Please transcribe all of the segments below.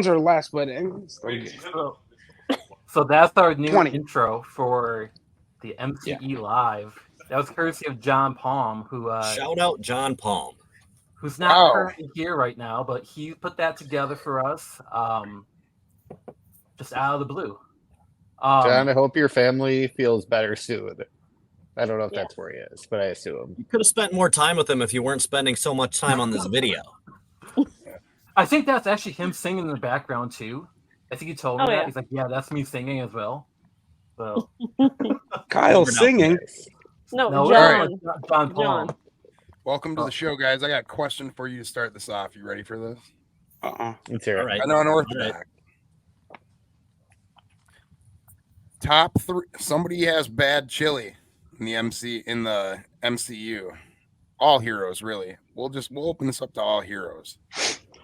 or less, but So that's our new 20. intro for the MCE Live. That was courtesy of John Palm, Shout out John Palm. who's not currently here right now, but he put that together for us just out of the blue. John, I hope your family feels better soon. I don't know if that's where he is, but I assume. You could have spent more time with him if you weren't spending so much time on this video. I think that's actually him singing in the background too. I think he told me that. Yeah. He's like, yeah, that's me singing as well. So Kyle singing. No, John. John Palm. John. Welcome to the show, guys. I got a question for you to start this off. You ready for this? Let's hear it. All right. I know unorthodox. Right. Top 3. Somebody has bad chili in the MCU. All heroes, really. We'll open this up to all heroes.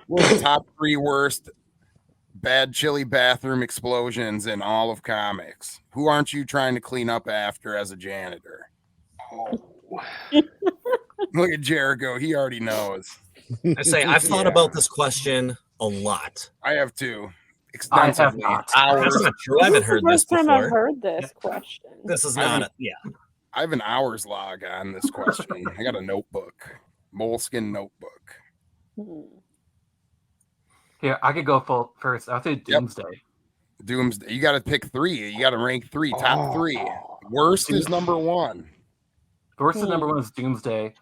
The top 3 worst bad chili bathroom explosions in all of comics. Who aren't you trying to clean up after as a janitor? Look at Jericho. He already knows. I say I've thought about this question a lot. I have too. I have Extensively. not. That's not true. I haven't heard this First time I've before. heard this question. This is not it. Yeah. I have an hours log on this question. I got a notebook. Moleskin notebook. Here, I could go first. I'll say Doomsday. Doomsday. You got to pick 3. You got to rank 3. Top 3. Worst is number 1. Worst is number 1 is Doomsday.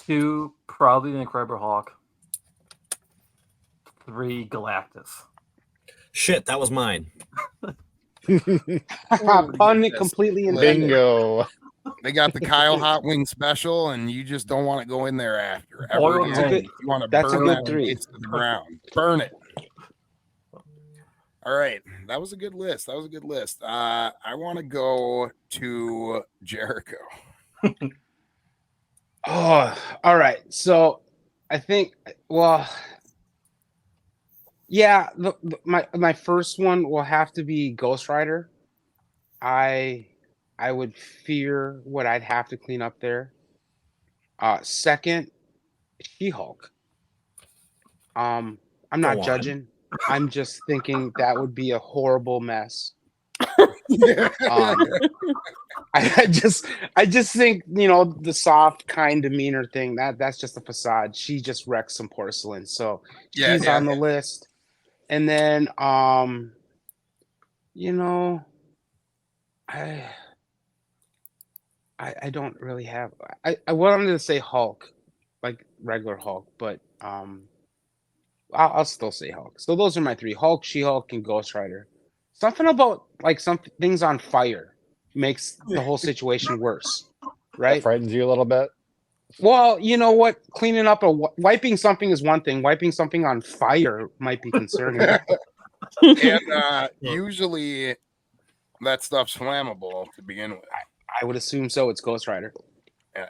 2, probably the Incredible Hulk. 3, Galactus. Shit, that was mine. Pun completely intended. Bingo. They got the Kyle Hot Wing special, and you just don't want to go in there after. Boiled Ever again. egg. You want to That's a burn good that 3. face to the ground. Burn it. All right. That was a good list. I want to go to Jericho. Oh, all right. So I think, yeah, my first one will have to be Ghost Rider. I would fear what I'd have to clean up there. Second, She-Hulk. I'm not judging. I'm just thinking that would be a horrible mess. I just think, the soft, kind demeanor thing, that's just a facade. She just wrecks some porcelain. So she's on the list. And then I don't really have I wanted to say Hulk, like regular Hulk, but I'll still say Hulk. So those are my 3: Hulk, She-Hulk, and Ghost Rider. Something about like some things on fire makes the whole situation worse, right? That frightens you a little bit. Well, you know what? Cleaning up wiping something is one thing. Wiping something on fire might be concerning. And usually that stuff's flammable to begin with. I would assume so. It's Ghost Rider. Yeah.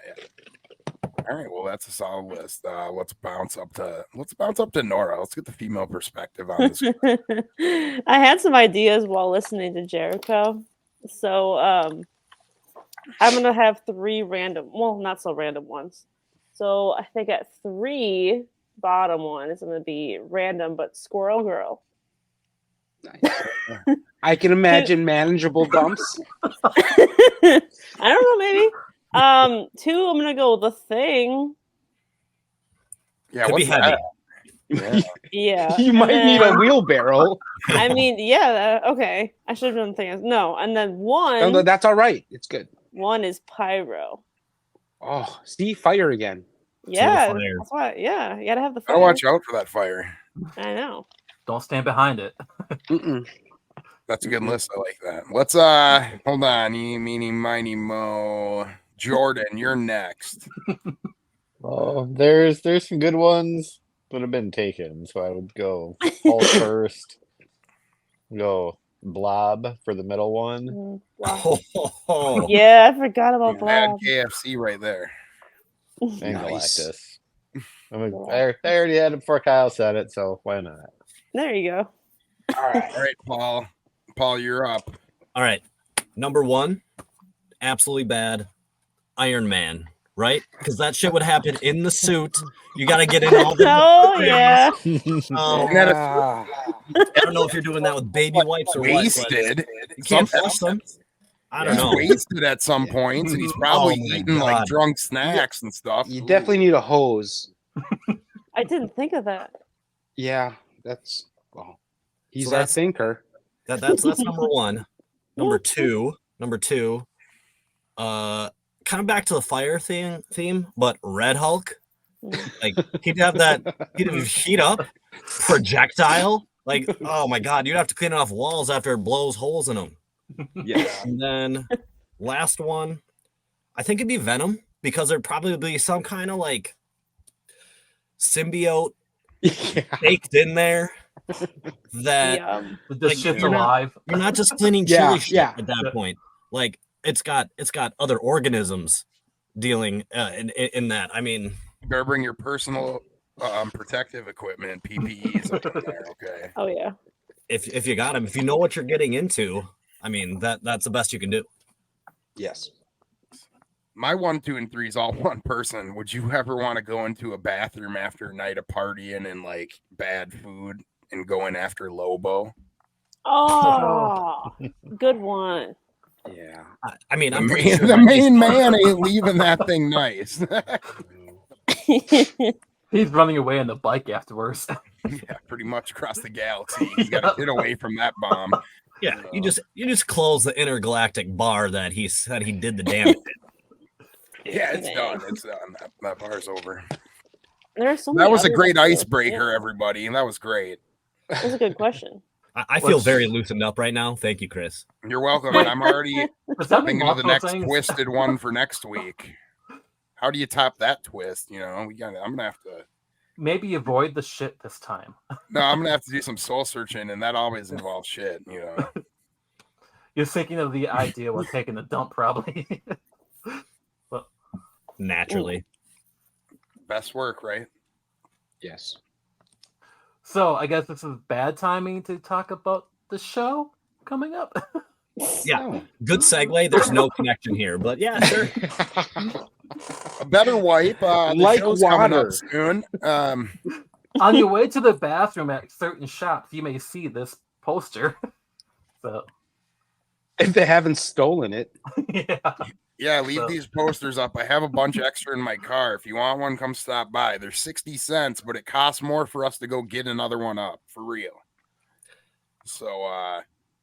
All right, well, that's a solid list. Let's bounce up to Nora. Let's get the female perspective on this. I had some ideas while listening to Jericho. So I'm gonna have 3 random, well, not so random ones. So I think at 3, bottom one is gonna be random, but Squirrel Girl. Nice. I can imagine manageable dumps. I don't know, maybe. 2, I'm gonna go with The Thing. Yeah, Could be heavy. Yeah. You might need a wheelbarrow. I mean, yeah, okay. I should have done the thing. No, and then 1. No, that's all right. It's good. 1 is Pyro. Oh, see, fire again. Yeah, fire. that's why. Yeah, you gotta have the Gotta fire. watch out for that fire. I know. Don't stand behind it. That's a good list. I like that. Let's hold on. Eeny, meeny, miny, mo. Jordan, you're next. Oh, there's some good ones that have been taken, so I would go Hulk first. Go Blob for the middle one. Wow. Yeah, I forgot about Bad Blob. KFC right there. And Nice. Galactus. I already had it before Kyle said it, so why not? There you go. All right. All right, Paul. Paul, you're up. All right. Number 1, absolutely bad. Iron Man right? Because that shit would happen in the suit. You got to get in all the Oh things. yeah. Yeah. I don't know if you're doing that with baby wipes or what. Wasted. You can't Some- flush them. I don't He's know. wasted at some points, and he's probably Oh my eating like God. drunk snacks and stuff. You Ooh. definitely need a hose. I didn't think of that. Yeah, that's well. He's So our that's- thinker. That's number one. Number two. Kind of back to the fire theme, but Red Hulk. Like he'd have heat up projectile. Like, oh my God, you'd have to clean off walls after it blows holes in them. Yeah. And then last one, I think it'd be Venom, because there'd probably be some kind of like symbiote Yeah. baked in there that Yum. The Like, shit's you're not- alive. you're not just cleaning Yeah, chili shit yeah. at that point. Like it's got other organisms dealing in that. I mean, You better bring your personal protective equipment, PPEs. Up in there, okay. Oh yeah. if you got them, if you know what you're getting into, I mean that's the best you can do. Yes. My 1, 2, and 3 is all one person. Would you ever want to go into a bathroom after a night of partying and like bad food and go in after Lobo? Oh, good one. Yeah. I mean, The I'm pretty main, sure the my- main man ain't leaving that thing nice. He's running away on the bike afterwards. Yeah, pretty much across the galaxy. He's got to get away from that bomb. Yeah, you just close the intergalactic bar that he said he did the damage. Yeah, it's done. It's done. That bar's over. There are so That many was a others great I feel- icebreaker, yeah, everybody. And that was great. that was a good question. I feel What's- very loosened up right now. Thank you, Chris. You're welcome. And I'm already Does that mean thinking of the multiple next things? twisted one for next week. How do you top that twist? You know, I'm gonna have to. Maybe avoid the shit this time. No, I'm gonna have to do some soul searching, and that always involves shit. You know. You're thinking of the idea of taking a dump, probably. Naturally. Best work, right? Yes. So I guess this is bad timing to talk about the show coming up. Yeah. Good segue. There's no connection here, but yeah, sure. A better wipe. The Like show's coming water. up soon. On your way to the bathroom at certain shops, you may see this poster. So If they haven't stolen it. yeah. Yeah, leave So- these posters up. I have a bunch extra in my car. If you want one, come stop by. They're 60 cents, but it costs more for us to go get another one up for real. So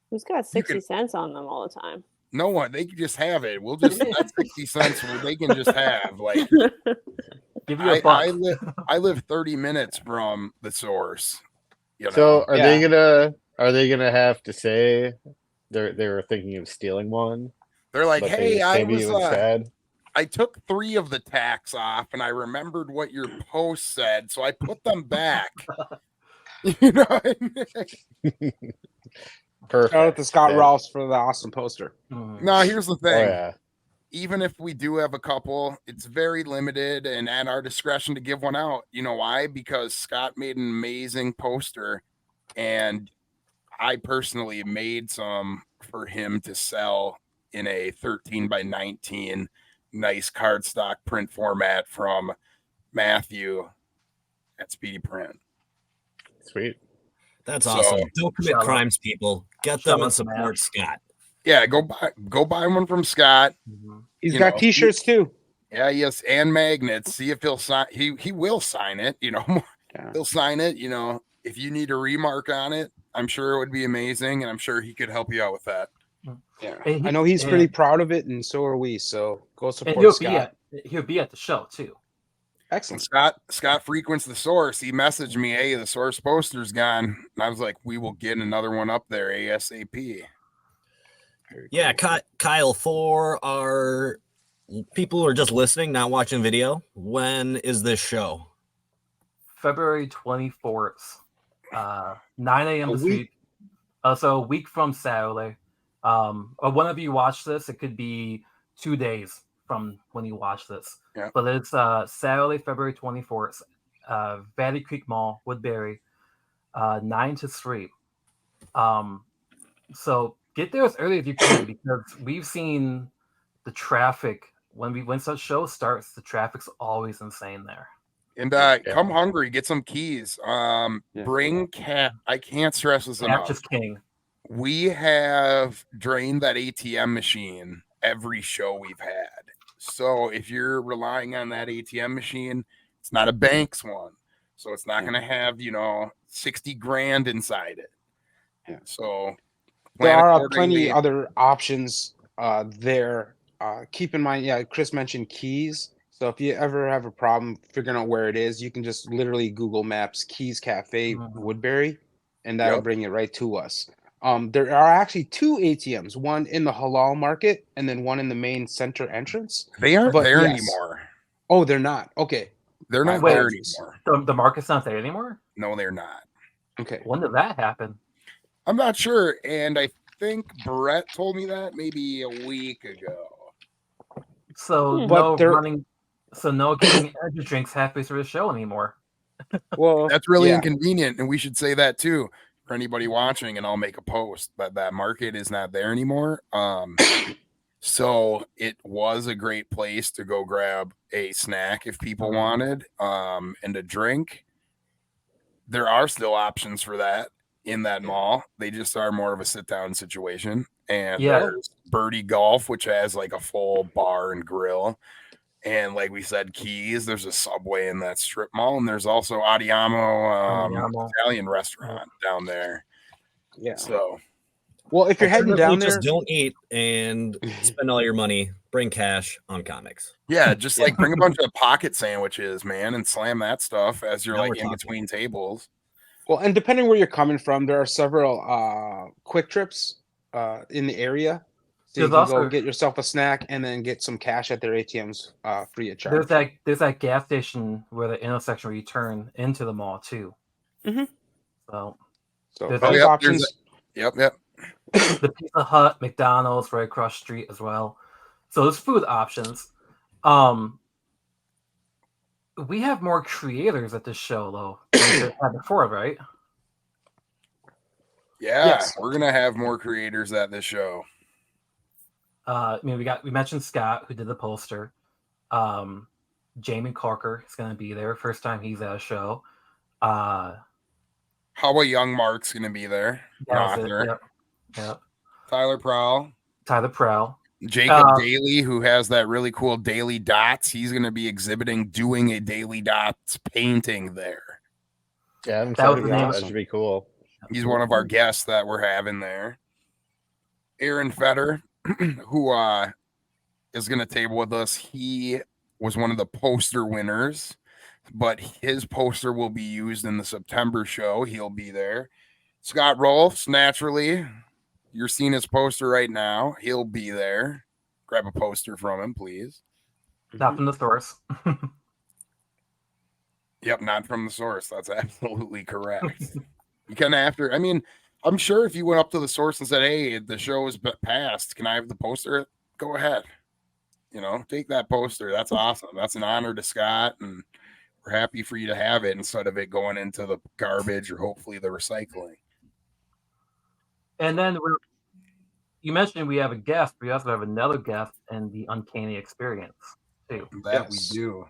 Who's got You 60 can- cents on them all the time? no one, they can just have it. We'll just that's 60 cents where they can just have. Like Give you a buck. I live 30 minutes from the source. You know? So are Yeah. they gonna have to say they were thinking of stealing one? they're like, but they hey, just I gave was you instead? I took 3 of the tacks off and I remembered what your post said, so I put them back. You know what I mean? Perfect. Shout out to Scott Yeah. Ross for the awesome poster. Mm. No, here's the Oh thing. yeah. Even if we do have a couple, it's very limited and at our discretion to give one out. You know why? Because Scott made an amazing poster and I personally made some for him to sell in a 13 by 19 nice cardstock print format from Matthew at Speedy Print. Sweet. That's So- awesome. Don't commit Shout out. crimes, people. Get Shout them out and to support Matt. Scott. Yeah, go buy one from Scott. Mhm. He's You got know, t-shirts too. Yeah, yes, and magnets. See if he'll sign. He will sign it. You know, Yeah. he'll sign it. You know, if you need a remark on it, I'm sure it would be amazing, and I'm sure he could help you out with that. Yeah. And I know he's and- pretty proud of it, and so are we. So go And support he'll Scott. be at the show too. And Excellent. Scott frequents the source. He messaged me, "Hey, the source poster's gone," and I was like, "We will get another one up there ASAP." Very Yeah, cool. Kyle, for our people who are just listening, not watching video, when is this show? February 24th, 9 a.m. A this week. week. So a week from Saturday. Or whenever you watch this, it could be 2 days from when you watch this. Yeah. But it's Saturday, February 24th, Valley Creek Mall, Woodbury, 9 to 3. So get there as early as you can because we've seen the traffic when such show starts, the traffic's always insane there. And come hungry, get some keys. Bring cat. I can't stress this enough. Cash is king. We have drained that ATM machine every show we've had. So if you're relying on that ATM machine, it's not a bank's one. So it's not going to have, 60 grand inside it. Yeah. So there are accordingly. plenty other options there. Keep in mind, Chris mentioned keys. So if you ever have a problem figuring out where it is, you can just literally Google Maps Keys Cafe Woodbury, and that'll bring it right to us. There are actually 2 ATMs, one in the halal market and then one in the main center entrance. They aren't there anymore. Oh, they're not. Okay. They're not there anymore. The market's not there anymore? No, they're not. Okay. When did that happen? I'm not sure. And I think Brett told me that maybe a week ago. So no getting energy drinks halfway through the show anymore. Well, that's really inconvenient, and we should say that too for anybody watching. And I'll make a post that market is not there anymore. So it was a great place to go grab a snack if people wanted, and a drink. There are still options for that in that mall. They just are more of a sit down situation. And there's Birdie Golf, which has like a full bar and grill. And like we said, Keys, there's a Subway in that strip mall. And there's also Adiamo. Italian restaurant down there. Yeah. So, well, if you're heading down there, just don't eat and spend all your money. Bring cash on comics. Yeah, just like bring a bunch of pocket sandwiches, man, and slam that stuff as you're like in between tables. Well, and depending where you're coming from, there are several quick trips in the area. So you can go get yourself a snack and then get some cash at their ATMs free of charge. There's that gas station where the intersection where you turn into the mall too. Mm-hmm. So there's options. Yep. The Pizza Hut, McDonald's right across the street as well. So there's food options. We have more creators at this show though than we had before, right? Yeah, yes. We're gonna have more creators at this show. We mentioned Scott who did the poster. Jamie Corker is gonna be there. First time he's at a show. How about Young Mark's gonna be there? Yep. Tyler Prowl. Jacob Daly, who has that really cool Daily Dots. He's going to be doing a Daily Dots painting there. Yeah, I'm excited. That should be cool. He's one of our guests that we're having there. Aaron Fetter, who is going to table with us. He was one of the poster winners, but his poster will be used in the September show. He'll be there. Scott Rolfs, naturally. You're seeing his poster right now. He'll be there. Grab a poster from him, please. Not from the source. Yep, not from the source. That's absolutely correct. You kind of have to. I mean, I'm sure if you went up to the source and said, "Hey, the show is passed. Can I have the poster?" Go ahead. Take that poster. That's awesome. That's an honor to Scott, and we're happy for you to have it instead of it going into the garbage or hopefully the recycling. And then you mentioned we have a guest. We also have another guest in the Uncanny Experience too. That we do.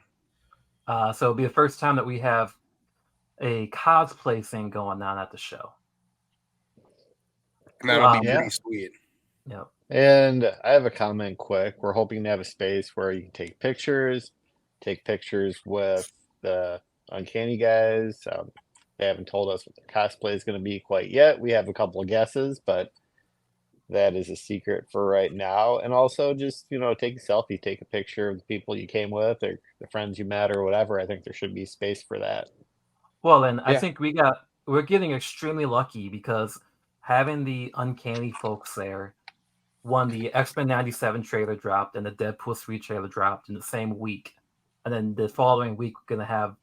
So it'll be the first time that we have a cosplay thing going on at the show. And that'll be pretty sweet. Yep. And I have a comment quick. We're hoping to have a space where you can take pictures with the Uncanny guys. They haven't told us what the cosplay is going to be quite yet. We have a couple of guesses, but that is a secret for right now. And also just, take a selfie, take a picture of the people you came with or the friends you met or whatever. I think there should be space for that. Well, then I think we're getting extremely lucky because having the Uncanny folks there, the X-Men 97 trailer dropped and the Deadpool 3 trailer dropped in the same week. And then the following week, we're going to have,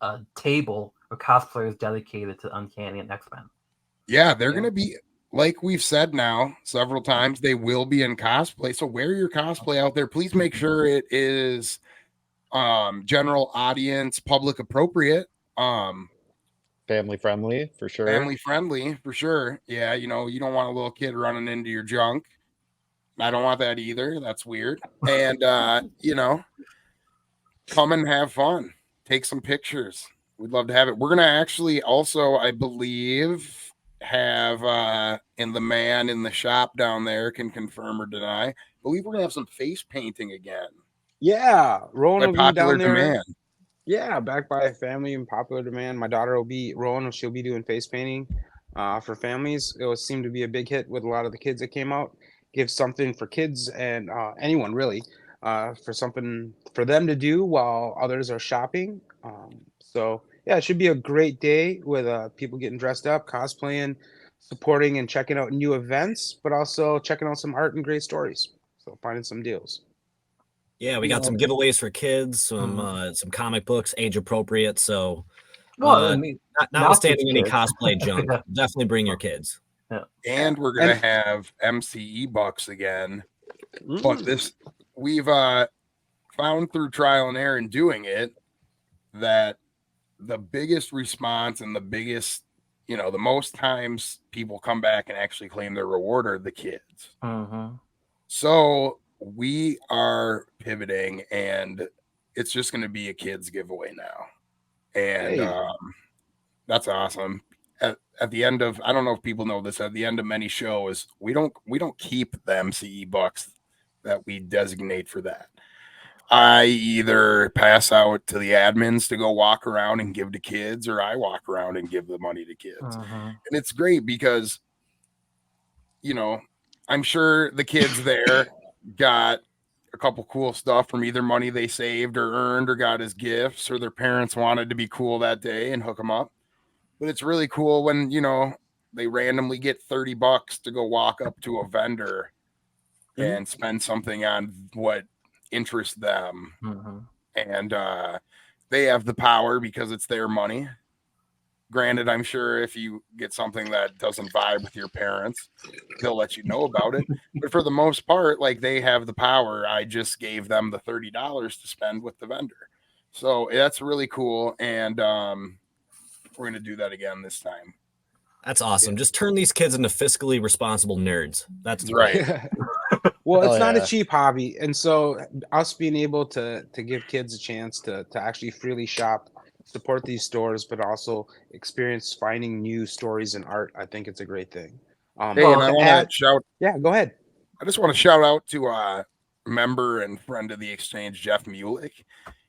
a table of cosplayers dedicated to Uncanny and X-Men. Yeah, they're going to be, like we've said now several times, they will be in cosplay. So wear your cosplay out there. Please make sure it is general audience, public appropriate. Family friendly, for sure. Family friendly, for sure. Yeah, you don't want a little kid running into your junk. I don't want that either. That's weird. And come and have fun. Take some pictures. We'd love to have it. We're gonna actually also, I believe, have and the man in the shop down there can confirm or deny. I believe we're gonna have some face painting again. Yeah, Rowan By will be popular down there. demand. Yeah, backed by family and popular demand. My daughter will be Rowan. She'll be doing face painting for families. It seemed to be a big hit with a lot of the kids that came out. Give something for kids and anyone really for something for them to do while others are shopping. So yeah, it should be a great day with people getting dressed up, cosplaying, supporting, and checking out new events, but also checking out some art and great stories. So finding some deals. Yeah, we got some giveaways for kids, some comic books, age appropriate. So, Well, I mean, notwithstanding any kids. cosplay junk, definitely bring your kids. And we're gonna have MCE bucks again. But we've found through trial and error in doing it that the biggest response and the biggest, the most times people come back and actually claim their reward are the kids. So we are pivoting, and it's just going to be a kids giveaway now, and that's awesome. At the end of, I don't know if people know this, at the end of many shows, we don't keep the MCE bucks that we designate for that. I either pass out to the admins to go walk around and give to kids, or I walk around and give the money to kids. And it's great because, I'm sure the kids there got a couple cool stuff from either money they saved or earned or got as gifts, or their parents wanted to be cool that day and hook them up. But it's really cool when, they randomly get $30 to go walk up to a vendor and spend something on what interests them. And they have the power because it's their money. Granted, I'm sure if you get something that doesn't vibe with your parents, they'll let you know about it. But for the most part, like, they have the power. I just gave them the $30 to spend with the vendor. So that's really cool. And we're going to do that again this time. That's awesome. Just turn these kids into fiscally responsible nerds. That's right. Well, it's not a cheap hobby. And so us being able to give kids a chance to actually freely shop, support these stores, but also experience finding new stories and art, I think it's a great thing. And I want to shout. Yeah, go ahead. I just want to shout out to a member and friend of the exchange, Jeff Mulick.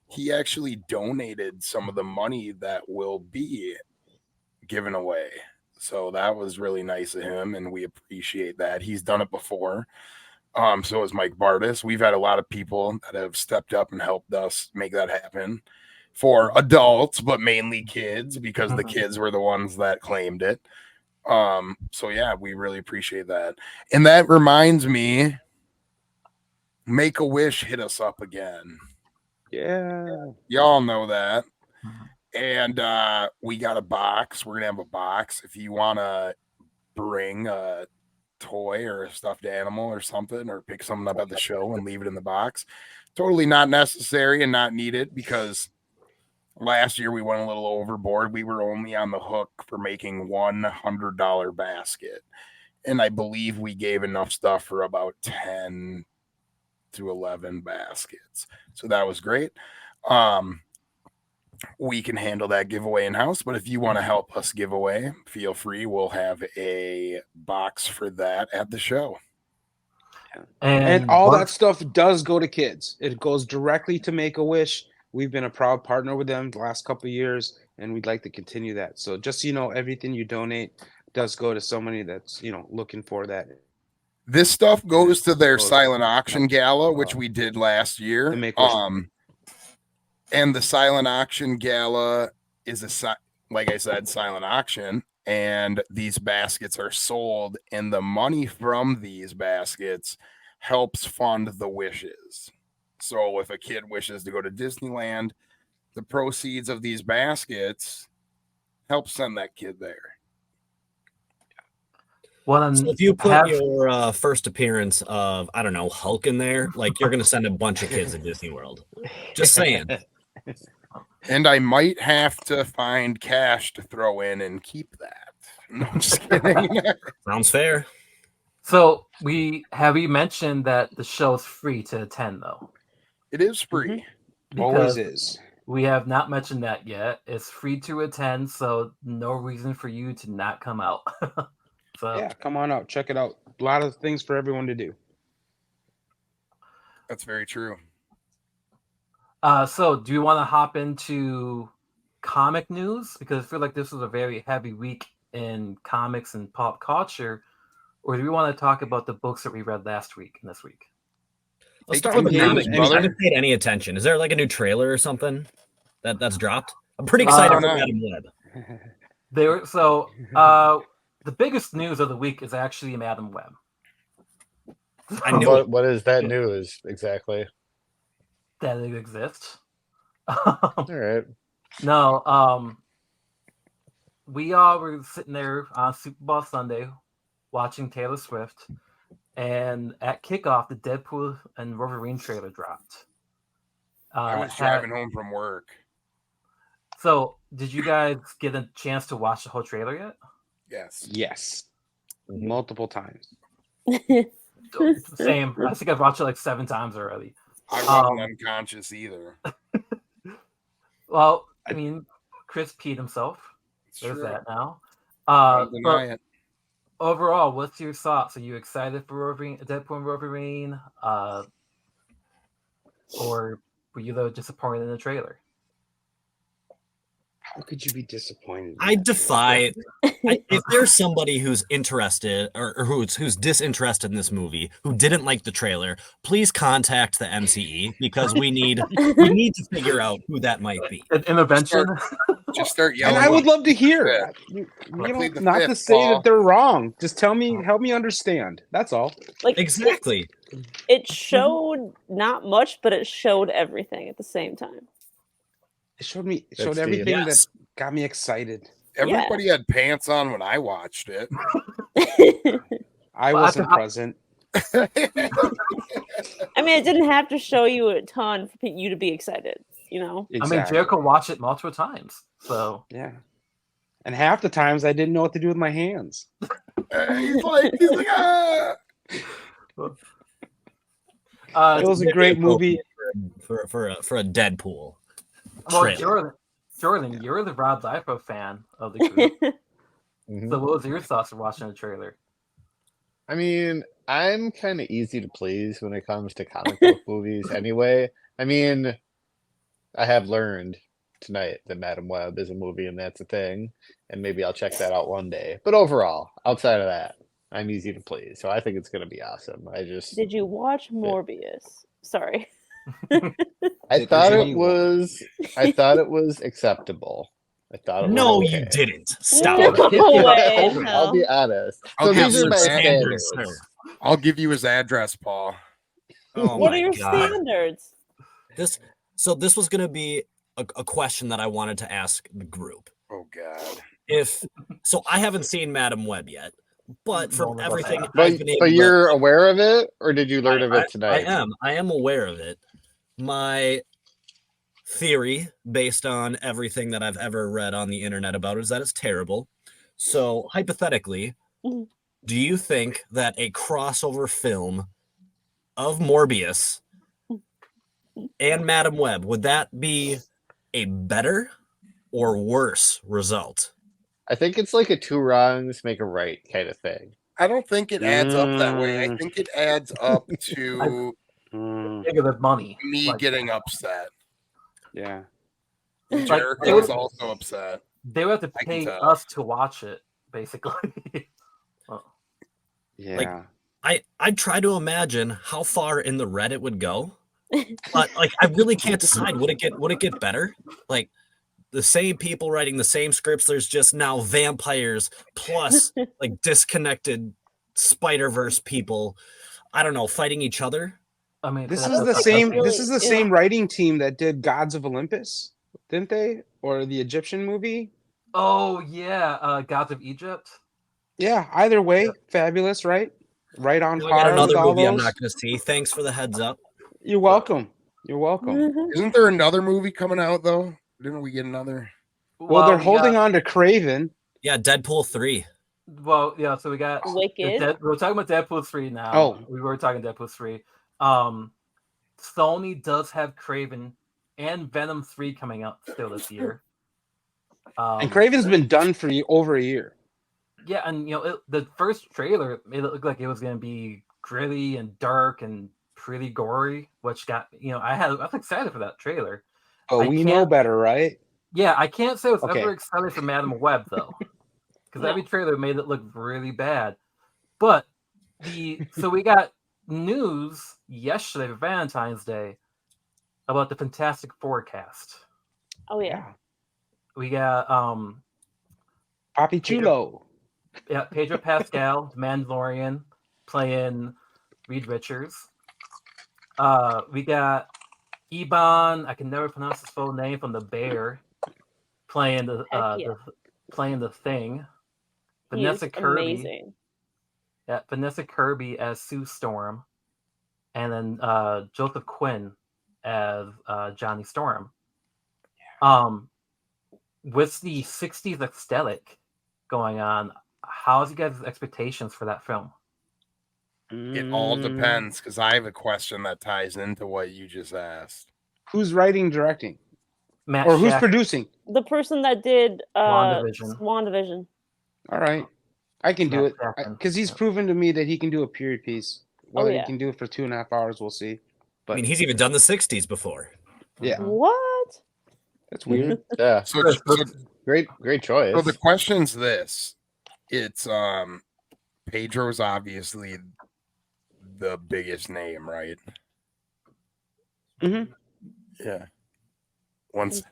He actually donated some of the money that will be given away. So that was really nice of him, and we appreciate that. He's done it before. So is Mike Bardis. We've had a lot of people that have stepped up and helped us make that happen for adults, but mainly kids, because the kids were the ones that claimed it. So yeah, we really appreciate that. And that reminds me, Make-A-Wish hit us up again. Yeah. Y'all know that. And we got a box. We're gonna have a box. If you want to bring a toy or a stuffed animal or something, or pick something up at the show and leave it in the box, totally not necessary and not needed, because last year we went a little overboard. We were only on the hook for making $100 basket, and I believe we gave enough stuff for about 10 to 11 baskets. So that was great. We can handle that giveaway in-house, but if you want to help us give away, feel free. We'll have a box for that at the show. And all that stuff does go to kids. It goes directly to Make-A-Wish. We've been a proud partner with them the last couple of years, and we'd like to continue that. So just so you know, everything you donate does go to somebody that's, looking for that. This stuff goes to their silent auction gala, which we did last year. And the silent auction gala is like I said, silent auction, and these baskets are sold, and the money from these baskets helps fund the wishes. So if a kid wishes to go to Disneyland, the proceeds of these baskets help send that kid there. Well, so if you put your first appearance of, I don't know, Hulk in there, like, you're going to send a bunch of kids to Disney World. Just saying. And I might have to find cash to throw in and keep that. No, I'm just kidding. Sounds fair. So we mentioned that the show is free to attend though. It is free. Always Because is. we have not mentioned that yet. It's free to attend, so no reason for you to not come out. So Yeah, come on out, check it out. A lot of things for everyone to do. That's very true. So do you want to hop into comic news? Because I feel like this was a very heavy week in comics and pop culture. Or do we want to talk about the books that we read last week and this week? Let's Take start with the some comic news, news. I brother. haven't paid any attention. Is there like a new trailer or something that's dropped? I'm pretty excited for no. Madam Web. The biggest news of the week is actually Madam Web. I knew it. What is that news exactly? That it exists. All right. No, we all were sitting there on Super Bowl Sunday watching Taylor Swift, and at kickoff, the Deadpool and Wolverine trailer dropped. I was driving home from work. So, did you guys get a chance to watch the whole trailer yet? Yes. Yes. Mhm. Multiple times. Same. I think I've watched it like 7 times already. I wasn't unconscious either. Well, I mean, Chris peed himself. It's There's true. that now. Don't deny it. Overall, what's your thoughts? Are you excited for Wolverine, Deadpool and Wolverine? Or were you disappointed in the trailer? How could you be disappointed? in I that? defy. If there's somebody who's interested or who's disinterested in this movie who didn't like the trailer, please contact the MCE because we need to figure out who that might be. An intervention? Just start yelling. And I would love to hear. Yeah. You Plead the not to fifth, say Paul. that they're wrong. Just help me understand. That's all. Like Exactly. it showed not much, but it showed everything at the same time. It showed That's everything Yes. that got me exciid. Everybody had pants on when I watched it. I Well, wasn't present. I mean, it didn't have to show you a ton for you to be excited, you know? Exactly. I mean, Jericho watched it multiple times. So, Yeah. And half the times I didn't know what to do with my hands. he's like, ah. It was a great movie. for a Deadpool. Well, trailer. Jordan, you're the Rob Liefeld fan of the group. Mhm. So, what was your thoughts of watching the trailer? I mean, I'm kind of easy to please when it comes to comic book movies anyway. I mean, I have learned tonight that Madam Web is a movie and that's a thing, and maybe I'll check that out one day. But overall, outside of that, I'm easy to please. So I think it's going to be awesome. Did you watch Morbius? Sorry. I Did thought you- it was acceptable. I thought it was No, okay. you didn't. Stop. No way. I'll be honest. I'll So give these you are my standards, standards. sir. I'll give you his address, Paul. Oh What my are your God. standards? This was going to be a question that I wanted to ask the group. Oh God. So I haven't seen Madam Web yet, but from None of us everything have. I've been able But to, you're aware of it, or did you learn of it tonight? I am aware of it. My theory, based on everything that I've ever read on the internet about it, is that it's terrible. So hypothetically, Mhm. do you think that a crossover film of Morbius and Madam Web, would that be a better or worse result? I think it's like a two wrongs make a right kind of thing. I don't think it adds up that way. I think it adds up to Think of the money. me Like, getting upset. Yeah. Jericho's also upset. they would have to I can pay tell. us to watch it, basically. Yeah. I'd try to imagine how far in the red it would go, but like I really can't decide. Would it get better? Like the same people writing the same scripts. There's just now vampires plus like disconnected Spider-Verse people. I don't know, fighting each other. I mean, This that's- is the that's- same. really- This is the same writing team that did Gods of Olympus, didn't they? Or the Egyptian movie? Oh yeah, Gods of Egypt. Yeah. Either way, fabulous, right? Right on I got par with another all movie I'm those. not going to see. Thanks for the heads up. You're welcome. You're welcome. Mhm. Isn't there another movie coming out though? Didn't we get another? Well, they're we holding got- on to Craven. Yeah, Deadpool 3. Well, yeah. So we got Wicked. we're talking about Deadpool 3 now. Oh. We were talking Deadpool 3. Sony does have Craven and Venom 3 coming out still this year. And Craven's been done for over a year. Yeah, and the first trailer made it look like it was going to be gritty and dark and pretty gory, which got I was excited for that trailer. Oh, we know better, right? Yeah, I can't say I was Okay. ever excited for Madam Web though, because No. every trailer made it look really bad. But so we got news yesterday, Valentine's Day, about the Fantastic Four cast. Oh yeah. We got Papi Chulo. Yeah, Pedro Pascal, the Mandalorian, playing Reed Richards. We got Eban, I can never pronounce his full name, from The Bear, playing the Thing. Vanessa Kirby. Amazing. Yeah, Vanessa Kirby as Sue Storm, and then Joseph Quinn as Johnny Storm. With the 60s aesthetic going on, how's you guys' expectations for that film? It all depends, because I have a question that ties into what you just asked. Who's writing, directing, Matt or who's Shack, producing? The person that did WandaVision. WandaVision. All right, I can do Matt it Shackman. because he's proven to me that he can do a period piece. Whether yeah. he can do it for 2.5 hours, we'll see. But I mean, he's even done the 60s before. yeah, What? that's weird. Yeah, So great choice. So the question's this: it's Pedro's obviously the biggest name, right? Mm-hmm. Yeah. Once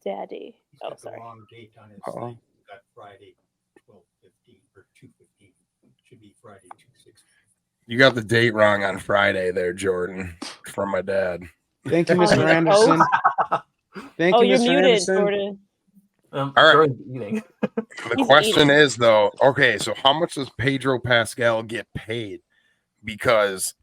Daddy. He's Oh, got the sorry. wrong date on his Uh-oh. thing. Got Friday 12:15 or 2:15. Should be Friday 2:16. you got the date wrong on Friday there, Jordan, from my dad. Thank you, Oh, Mr. he's a Anderson. host? Thank Oh, you, you're Mr. muted, Anderson. Jordan. All right. Jordan's eating. The He's question eating. is, though, okay, so how much does Pedro Pascal get paid? Because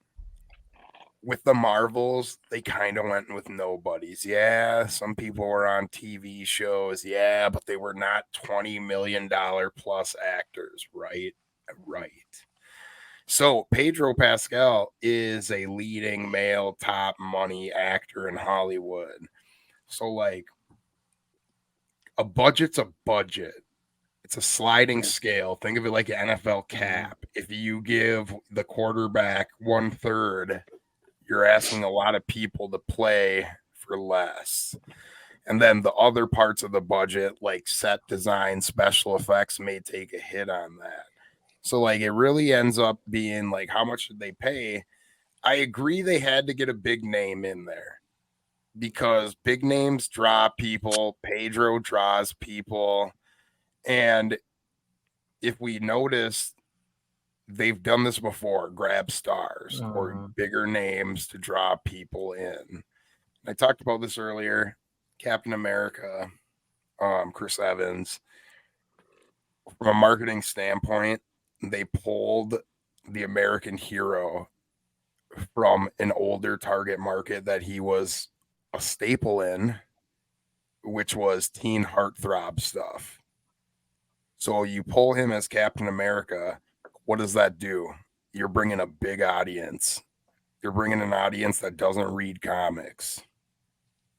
with the Marvels, they kind of went with nobodies. Yeah, some people were on TV shows. Yeah, but they were not $20 million plus actors, right? Right. So Pedro Pascal is a leading male top money actor in Hollywood. So, like, a budget's a budget. It's a sliding scale. Think of it like an NFL cap. If you give the quarterback 1/3, you're asking a lot of people to play for less. And then the other parts of the budget, like set design, special effects, may take a hit on that. So, like, it really ends up being like, how much did they pay? I agree they had to get a big name in there because big names draw people. Pedro draws people. And if we notice, they've done this before, grab stars or bigger names to draw people in. I talked about this earlier. Captain America, Chris Evans. From a marketing standpoint, they pulled the American hero from an older target market that he was a staple in, which was teen heartthrob stuff. So you pull him as Captain America, what does that do? You're bringing a big audience. You're bringing an audience that doesn't read comics.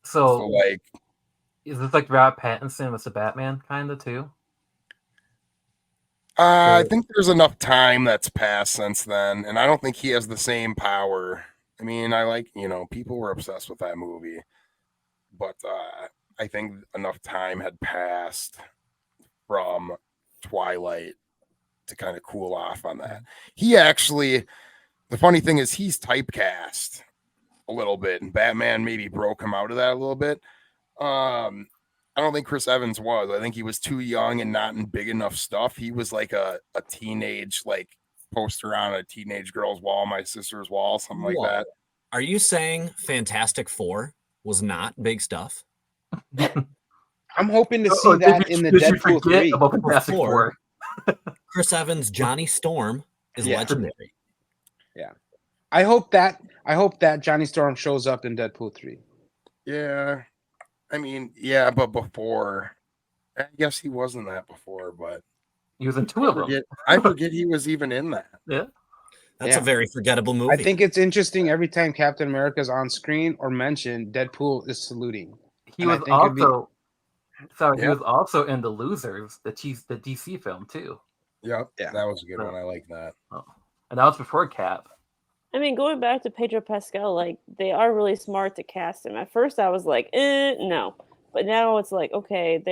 So like, is this like Rob Pattinson with the Batman kind of too? I think there's enough time that's passed since then, and I don't think he has the same power. I mean, people were obsessed with that movie, but I think enough time had passed from Twilight to kind of cool off on that. He actually, the funny thing is, he's typecast a little bit, and Batman maybe broke him out of that a little bit. I don't think Chris Evans was. I think he was too young and not in big enough stuff. He was like a teenage, like, poster on a teenage girl's wall, my sister's wall, something like that. Are you saying Fantastic Four was not big stuff? I'm hoping to see that in the Deadpool 3. About Fantastic Four. Chris Evans, Johnny Storm is legendary. Yeah. I hope that Johnny Storm shows up in Deadpool 3. Yeah. I mean, yeah, but before, I guess he wasn't that before, but He was in two of them. I forget he was even in that. Yeah. That's a very forgettable movie. I think it's interesting every time Captain America's on screen or mentioned, Deadpool is saluting. He was also in The Losers, the DC film too. Yep, that was a good one. I like that. Oh. And that was before Cap. I mean, going back to Pedro Pascal, like they are really smart to cast him. At first, I was like, no, but now it's like, okay,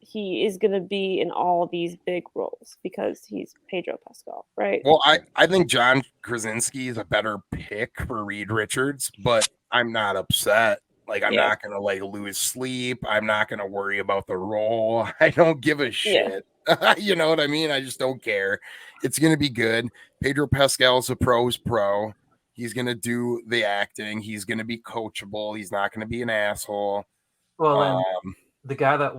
he is gonna be in all these big roles because he's Pedro Pascal, right? Well, I think John Krasinski is a better pick for Reed Richards, but I'm not upset. Like, I'm not gonna lose sleep. I'm not gonna worry about the role. I don't give a shit. You know what I mean? I just don't care. It's gonna be good. Pedro Pascal's a pro's pro. He's gonna do the acting. He's gonna be coachable. He's not gonna be an asshole. Well, and the guy that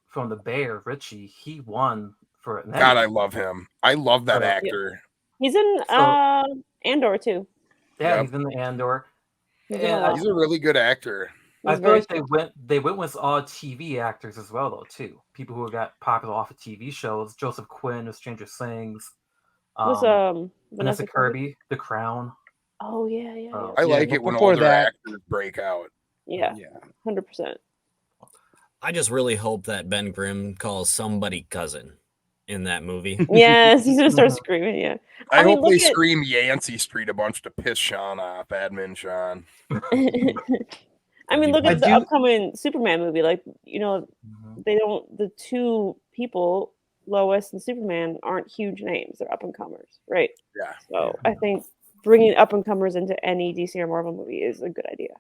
from The Bear, Richie, he won for it. God, I love him. I love that actor. He's in Andor too. Yeah, he's in the Andor. He's a really good actor. I feel like they went with all TV actors as well, though, too. People who got popular off of TV shows. Joseph Quinn of Stranger Things. Vanessa Kirby, The Crown. Oh yeah. I like it when older actors break out. Yeah, 100%. I just really hope that Ben Grimm calls somebody cousin in that movie. Yes, he's gonna start screaming. Yeah, I hope they scream Yancey Street a bunch to piss Sean off, Admin Sean. I mean, look at the upcoming Superman movie. Like, the two people, Lois and Superman, aren't huge names. They're up and comers, right? Yeah. So I think bringing up and comers into any DC or Marvel movie is a good idea.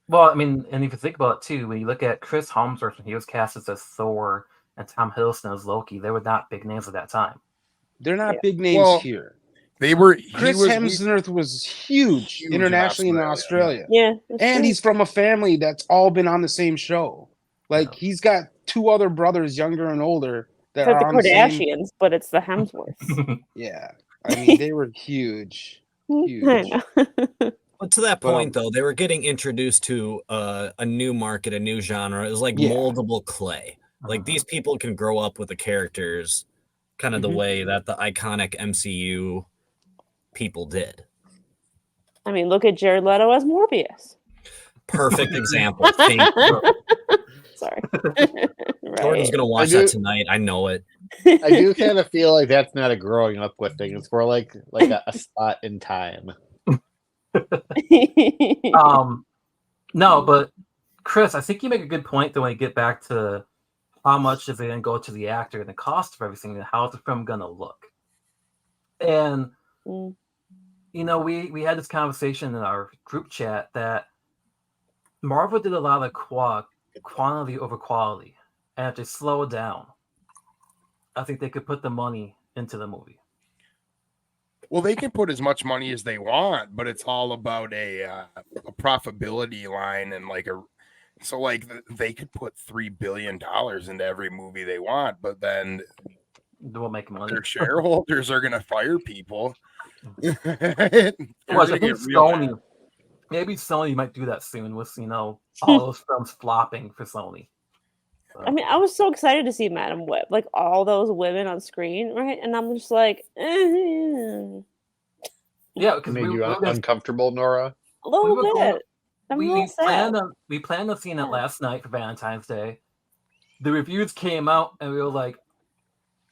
Well, I mean, and if you think about it too, when you look at Chris Hemsworth when he was cast as Thor and Tom Hiddleston as Loki, they were not big names at that time. They're not big names here. They were. Chris Hemsworth was huge internationally in Australia. Yeah, and he's from a family that's all been on the same show. Like he's got two other brothers, younger and older, that it's like are the on Kardashians, but it's the Hemsworths. Yeah, I mean they were huge. But to that point, though, they were getting introduced to a new market, a new genre. It was like moldable clay. Like these people can grow up with the characters, kind of the way that the iconic MCU people did. I mean, look at Jared Leto as Morbius. Perfect example. Thank you. Sorry. Jordan's gonna watch that tonight. I know it. I do kind of feel like that's not a growing up with thing. It's more like a spot in time. No, but Chris, I think you make a good point that when you get back to how much is it going to go to the actor and the cost of everything and how is the film going to look. And we had this conversation in our group chat that Marvel did a lot of quantity over quality, and if they slow it down, I think they could put the money into the movie. Well, they can put as much money as they want, but it's all about a profitability line and they could put $3 billion into every movie they want, but then they won't make money. Their shareholders are going to fire people. Maybe Sony might do that soon with all those films flopping for Sony. I mean, I was so excited to see Madam Web, like all those women on screen, right? And I'm just like, yeah, because made you uncomfortable, Nora. A little bit. We planned on seeing it last night for Valentine's Day. The reviews came out, and we were like,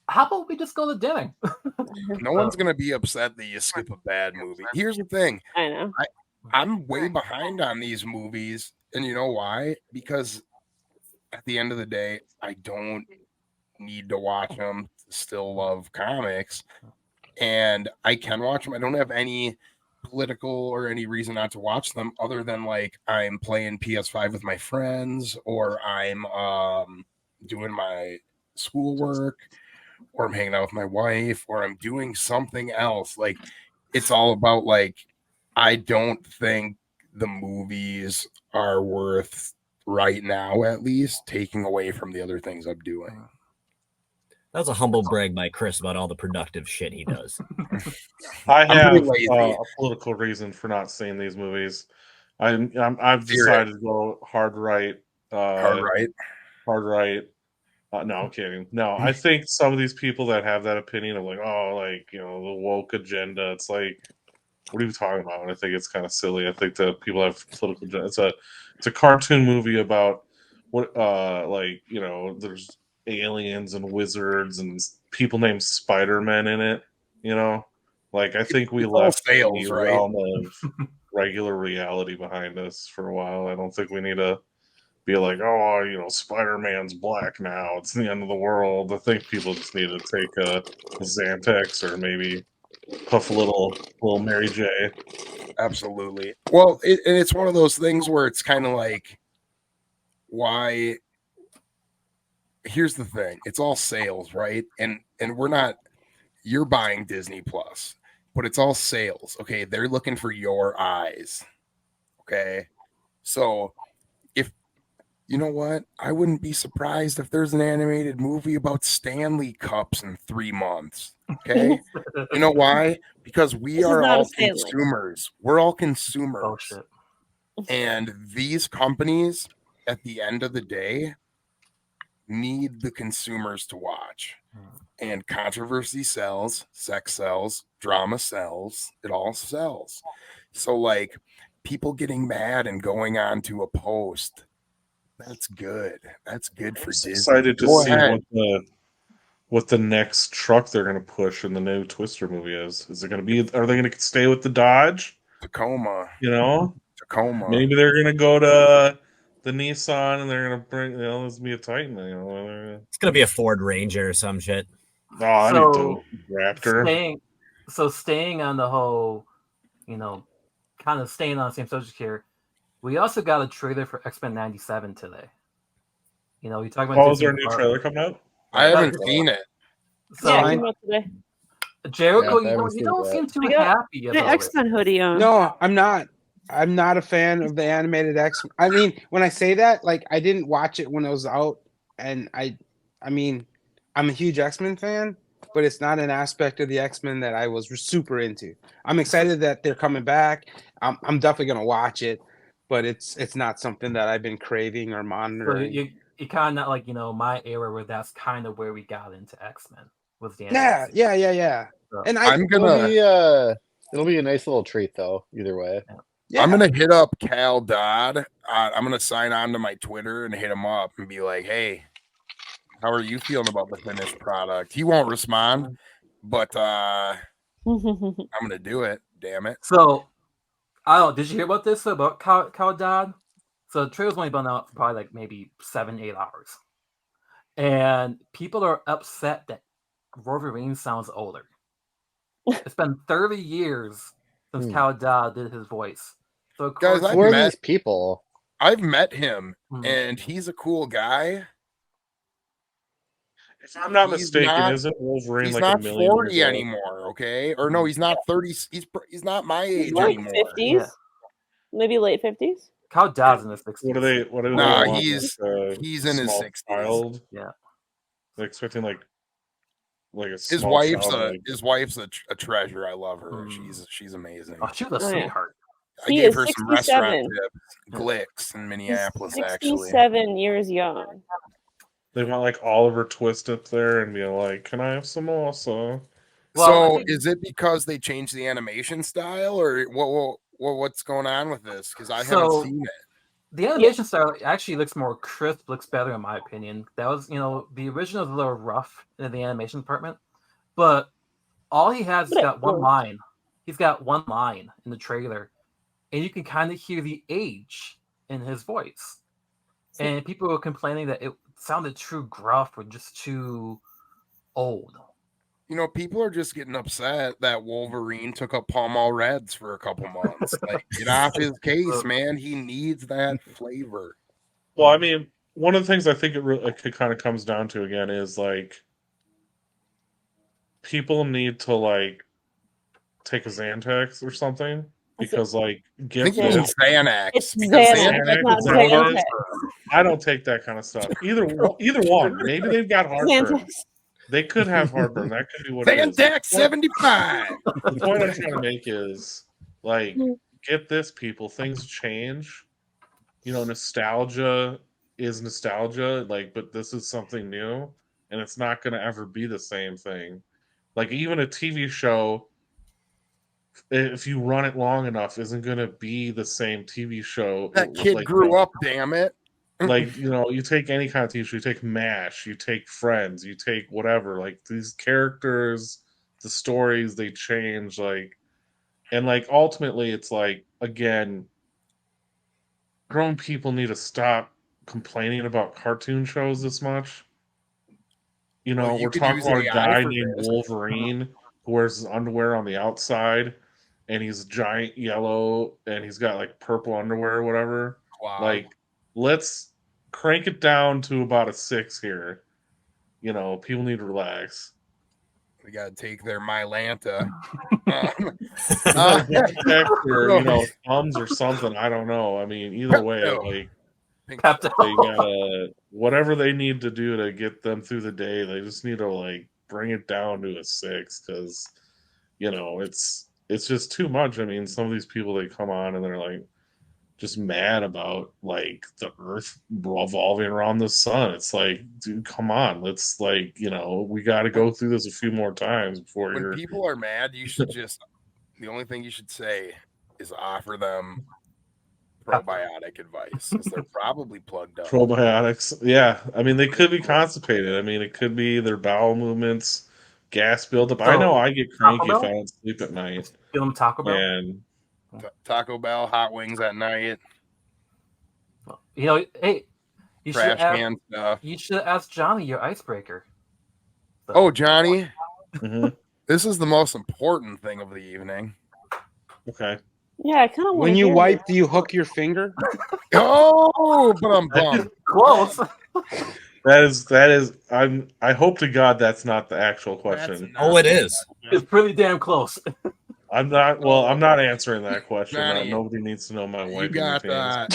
"How about we just go to dinner?" No one's gonna be upset that you skip a bad movie. Here's the thing. I know. I'm way behind on these movies, and you know why? Because at the end of the day, I don't need to watch them to still love comics, and I can watch them. I don't have any political or any reason not to watch them other than I'm playing PS5 with my friends, or I'm doing my schoolwork, or I'm hanging out with my wife, or I'm doing something else. It's all about I don't think the movies are worth, right now at least, taking away from the other things I'm doing. That was a humble brag by Chris about all the productive shit he does. I have a political reason for not seeing these movies. I've decided to go hard right. No, I'm kidding. No, I think some of these people that have that opinion of like, oh, like, you know, the woke agenda. It's like, what are you talking about? And I think it's kind of silly. I think that people have political agenda. It's a cartoon movie about what, like, you know, there's aliens and wizards and people named Spider-Man in it. You know, like I think we It's all left sales, the right? realm of regular reality behind us for a while. I don't think we need to be like, oh, you know, Spider-Man's black now. It's the end of the world. I think people just need to take a Xanax or maybe puff a little Mary J. Absolutely. Well, and it's one of those things where it's kind of like, why? Here's the thing: it's all sales, right? And we're not. You're buying Disney Plus, but it's all sales. Okay, they're looking for your eyes. Okay, so if you know what, I wouldn't be surprised if there's an animated movie about Stanley Cups in 3 months. Okay, you know why? Because we This is are not all a Stanley. consumers. We're all consumers. Oh shit. And these companies, at the end of the day, need the consumers to watch. And controversy sells, sex sells, drama sells, it all sells. So, like, people getting mad and going on to a post, that's good. That's good for Disney. Excited to Go see ahead. what the next truck they're going to push in the new Twister movie is. Is it going to be? Are they going to stay with the Dodge? Tacoma. You know, maybe they're going to go to the Nissan and they're going to bring. You know, this be a Titan. You know, It's gonna be a Ford Ranger or some shit. oh, I need So to Raptor. staying on the whole, you know, kind of staying on the same subject here. We also got a trailer for X-Men '97 today. You know, we talked about. Oh, is there a new trailer coming out? I haven't seen it. So, yeah, it came out today. Jericho, Yeah, I haven't you seen don't it seem yet. too I got happy my about it. X-Men hoodie on. No, I'm not. I'm not a fan of the animated X. I mean, when I say that, like, I didn't watch it when it was out, and I mean, I'm a huge X-Men fan, but it's not an aspect of the X-Men that I was super into. I'm excited that they're coming back. I'm definitely gonna watch it, but it's not something that I've been craving or So monitoring. you kind of like, you know, my era where that's kind of where we got into X-Men was the Yeah, animated yeah. So, And I'm It'll be a nice little treat though, either way. yeah. I'm gonna hit up Cal Dodd. I'm gonna sign on to my Twitter and hit him up and be like, "Hey, how are you feeling about the finished product?" He won't respond, but I'm gonna do it. Damn it! So I don't. Did you hear about this about Cow Dodd? So the trailer's only been out for probably like maybe 7-8 hours, and people are upset that Wolverine sounds older. It's been 30 years since Cow Dodd did his voice. So of Guys, course, Who are these people? I've met him, and he's a cool guy. If I'm not He's mistaken, not- isn't Wolverine He's like not a million 40 years old? anymore, okay? Or no, he's not 30. He's not my age He's like anymore. 50s, Yeah. maybe late 50s. Cow Dodd's in the 60s. What do they Nah, want? he's in his small 60s. child? Yeah. They're expecting like a His small wife's child, a treasure. I love her. She's amazing. Oh, she was a Oh, yeah. sweetheart. I He gave is her some 67. restaurant tips. Glicks in Minneapolis, He's actually. 67 years young. They want like Oliver Twist up there and be like, "Can I have some also?" So is it because they changed the animation style, or what's going on with this? Because I haven't seen it. The animation style actually looks more crisp, looks better in my opinion. That was, you know, the original was a little rough in the animation department, but all he has is got one line. He's got one line in the trailer, and you can kind of hear the age in his voice. And people were complaining that it sounded too gruff or just too old. You know, people are just getting upset that Wolverine took up Pall Mall Reds for a couple months. Like, get off his case, man. He needs that flavor. Well, I mean, one of the things I think it kind of comes down to again is like people need to like take a Xanax or something because like get this Xanax. It's Xanax, not Xanax. I don't take that kind of stuff. Either one. Maybe they've got heartburn. They could have heartburn. That could be what it is. Xanax 75. The point I'm trying to make is like, get this, people. Things change. You know, nostalgia is nostalgia, like, but this is something new, and it's not going to ever be the same thing. Like, even a TV show, if you run it long enough, isn't going to be the same TV show. That kid like, grew up, damn it. Like, you take any kind of TV show, you take MASH, you take Friends, you take whatever. Like, these characters, the stories, they change. Like, and like ultimately, it's like, again, grown people need to stop complaining about cartoon shows this much. Well, you We're could talking use about a AI guy for named this. Wolverine who wears his underwear on the outside, and he's giant yellow, and he's got like purple underwear or whatever. Wow. Like, let's crank it down to about a 6 here. People need to relax. We got to take their Mylanta. Or thumbs or something. I don't know. I mean, either way, like, they gotta, whatever they need to do to get them through the day, they just need to like bring it down to a 6, because it's just too much. I mean, some of these people, they come on and they're like just mad about like the Earth revolving around the sun. It's like, dude, come on, let's like, we got to go through this a few more times before when people are mad, you should just, the only thing you should say is offer them probiotic advice, because they're probably plugged up. Probiotics, yeah. I mean, they could be constipated. I mean, it could be their bowel movements, gas buildup. I know I get cranky if I don't sleep at night. Give them Taco Bell. And Taco Bell, hot wings at night. Hey, you trash can stuff. You should ask Johnny, your icebreaker. Oh, Johnny, mm-hmm. This is the most important thing of the evening. Okay. Yeah, I kind of. When you wipe, do you hook your finger? Oh, but I'm bummed. Close. That is. I hope to God that's not the actual question. Oh, it is. It's pretty damn close. I'm not. Well, I'm not answering that question. Johnny, nobody needs to know my wife. You got the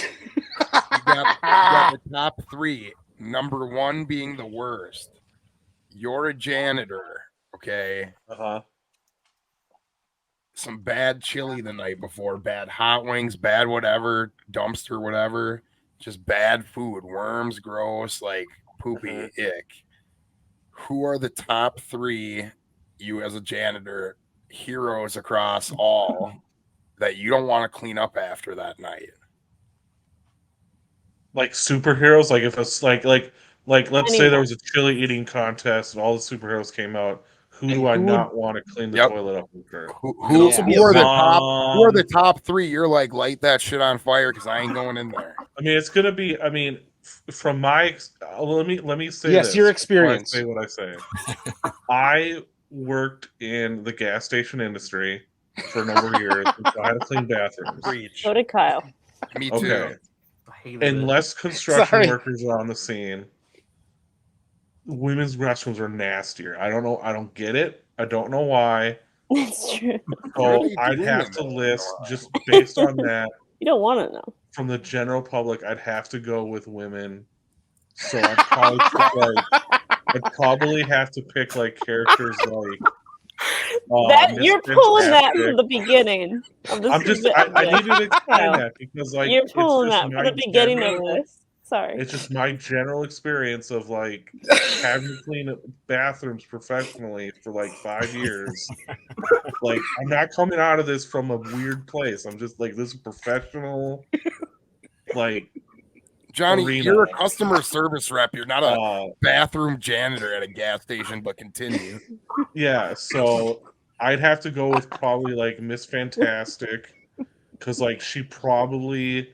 top 3. Number 1 being the worst. You're a janitor, okay? Some bad chili the night before, bad hot wings, bad whatever, dumpster, whatever. Just bad food, worms, gross, like poopy, ick. Who are the top 3, you as a janitor, heroes across all, that you don't want to clean up after that night? Like superheroes, like if it's like let's say there was a chili eating contest and all the superheroes came out. Who do I not want to clean the toilet up after? Who are the top 3? You're like, light that shit on fire because I ain't going in there. I mean, it's gonna be. I mean, from my let me say yes, this your experience. Say what I say. I worked in the gas station industry for a number of years, so I had to clean bathrooms. So did Kyle. Me too. Okay. Unless construction workers are on the scene, women's restrooms are nastier. I don't know. I don't get it. I don't know why. That's true. So I'd have to list, just based on that. You don't want to know. From the general public, I'd have to go with women. So I'd probably have to pick like characters like. You're pulling that from the beginning of this. I need you to explain that, because like you're pulling that from the beginning of this. Sorry. It's just my general experience of like having to clean bathrooms professionally for like 5 years. Like, I'm not coming out of this from a weird place. I'm just like, this is professional, like. Johnny, you're a customer service rep. You're not a bathroom janitor at a gas station, but continue. Yeah, so I'd have to go with probably like Miss Fantastic, because like she probably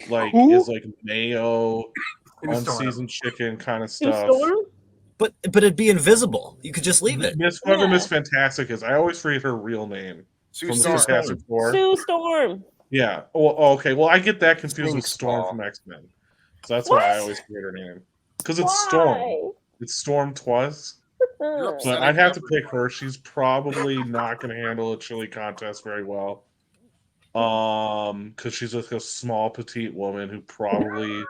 like is like mayo, unseasoned chicken kind of stuff. But it'd be invisible. You could just leave it. Whoever Miss Fantastic is, I always forget her real name. Sue from Storm. the Fantastic Four. Sue Storm. Yeah. Well, okay. Well, I get that confused with Storm from X-Men. So that's why I always forget her name. Because it's Storm. It's Storm twice. But I'd have to pick her. She's probably not going to handle a chili contest very well. Because she's like a small, petite woman who probably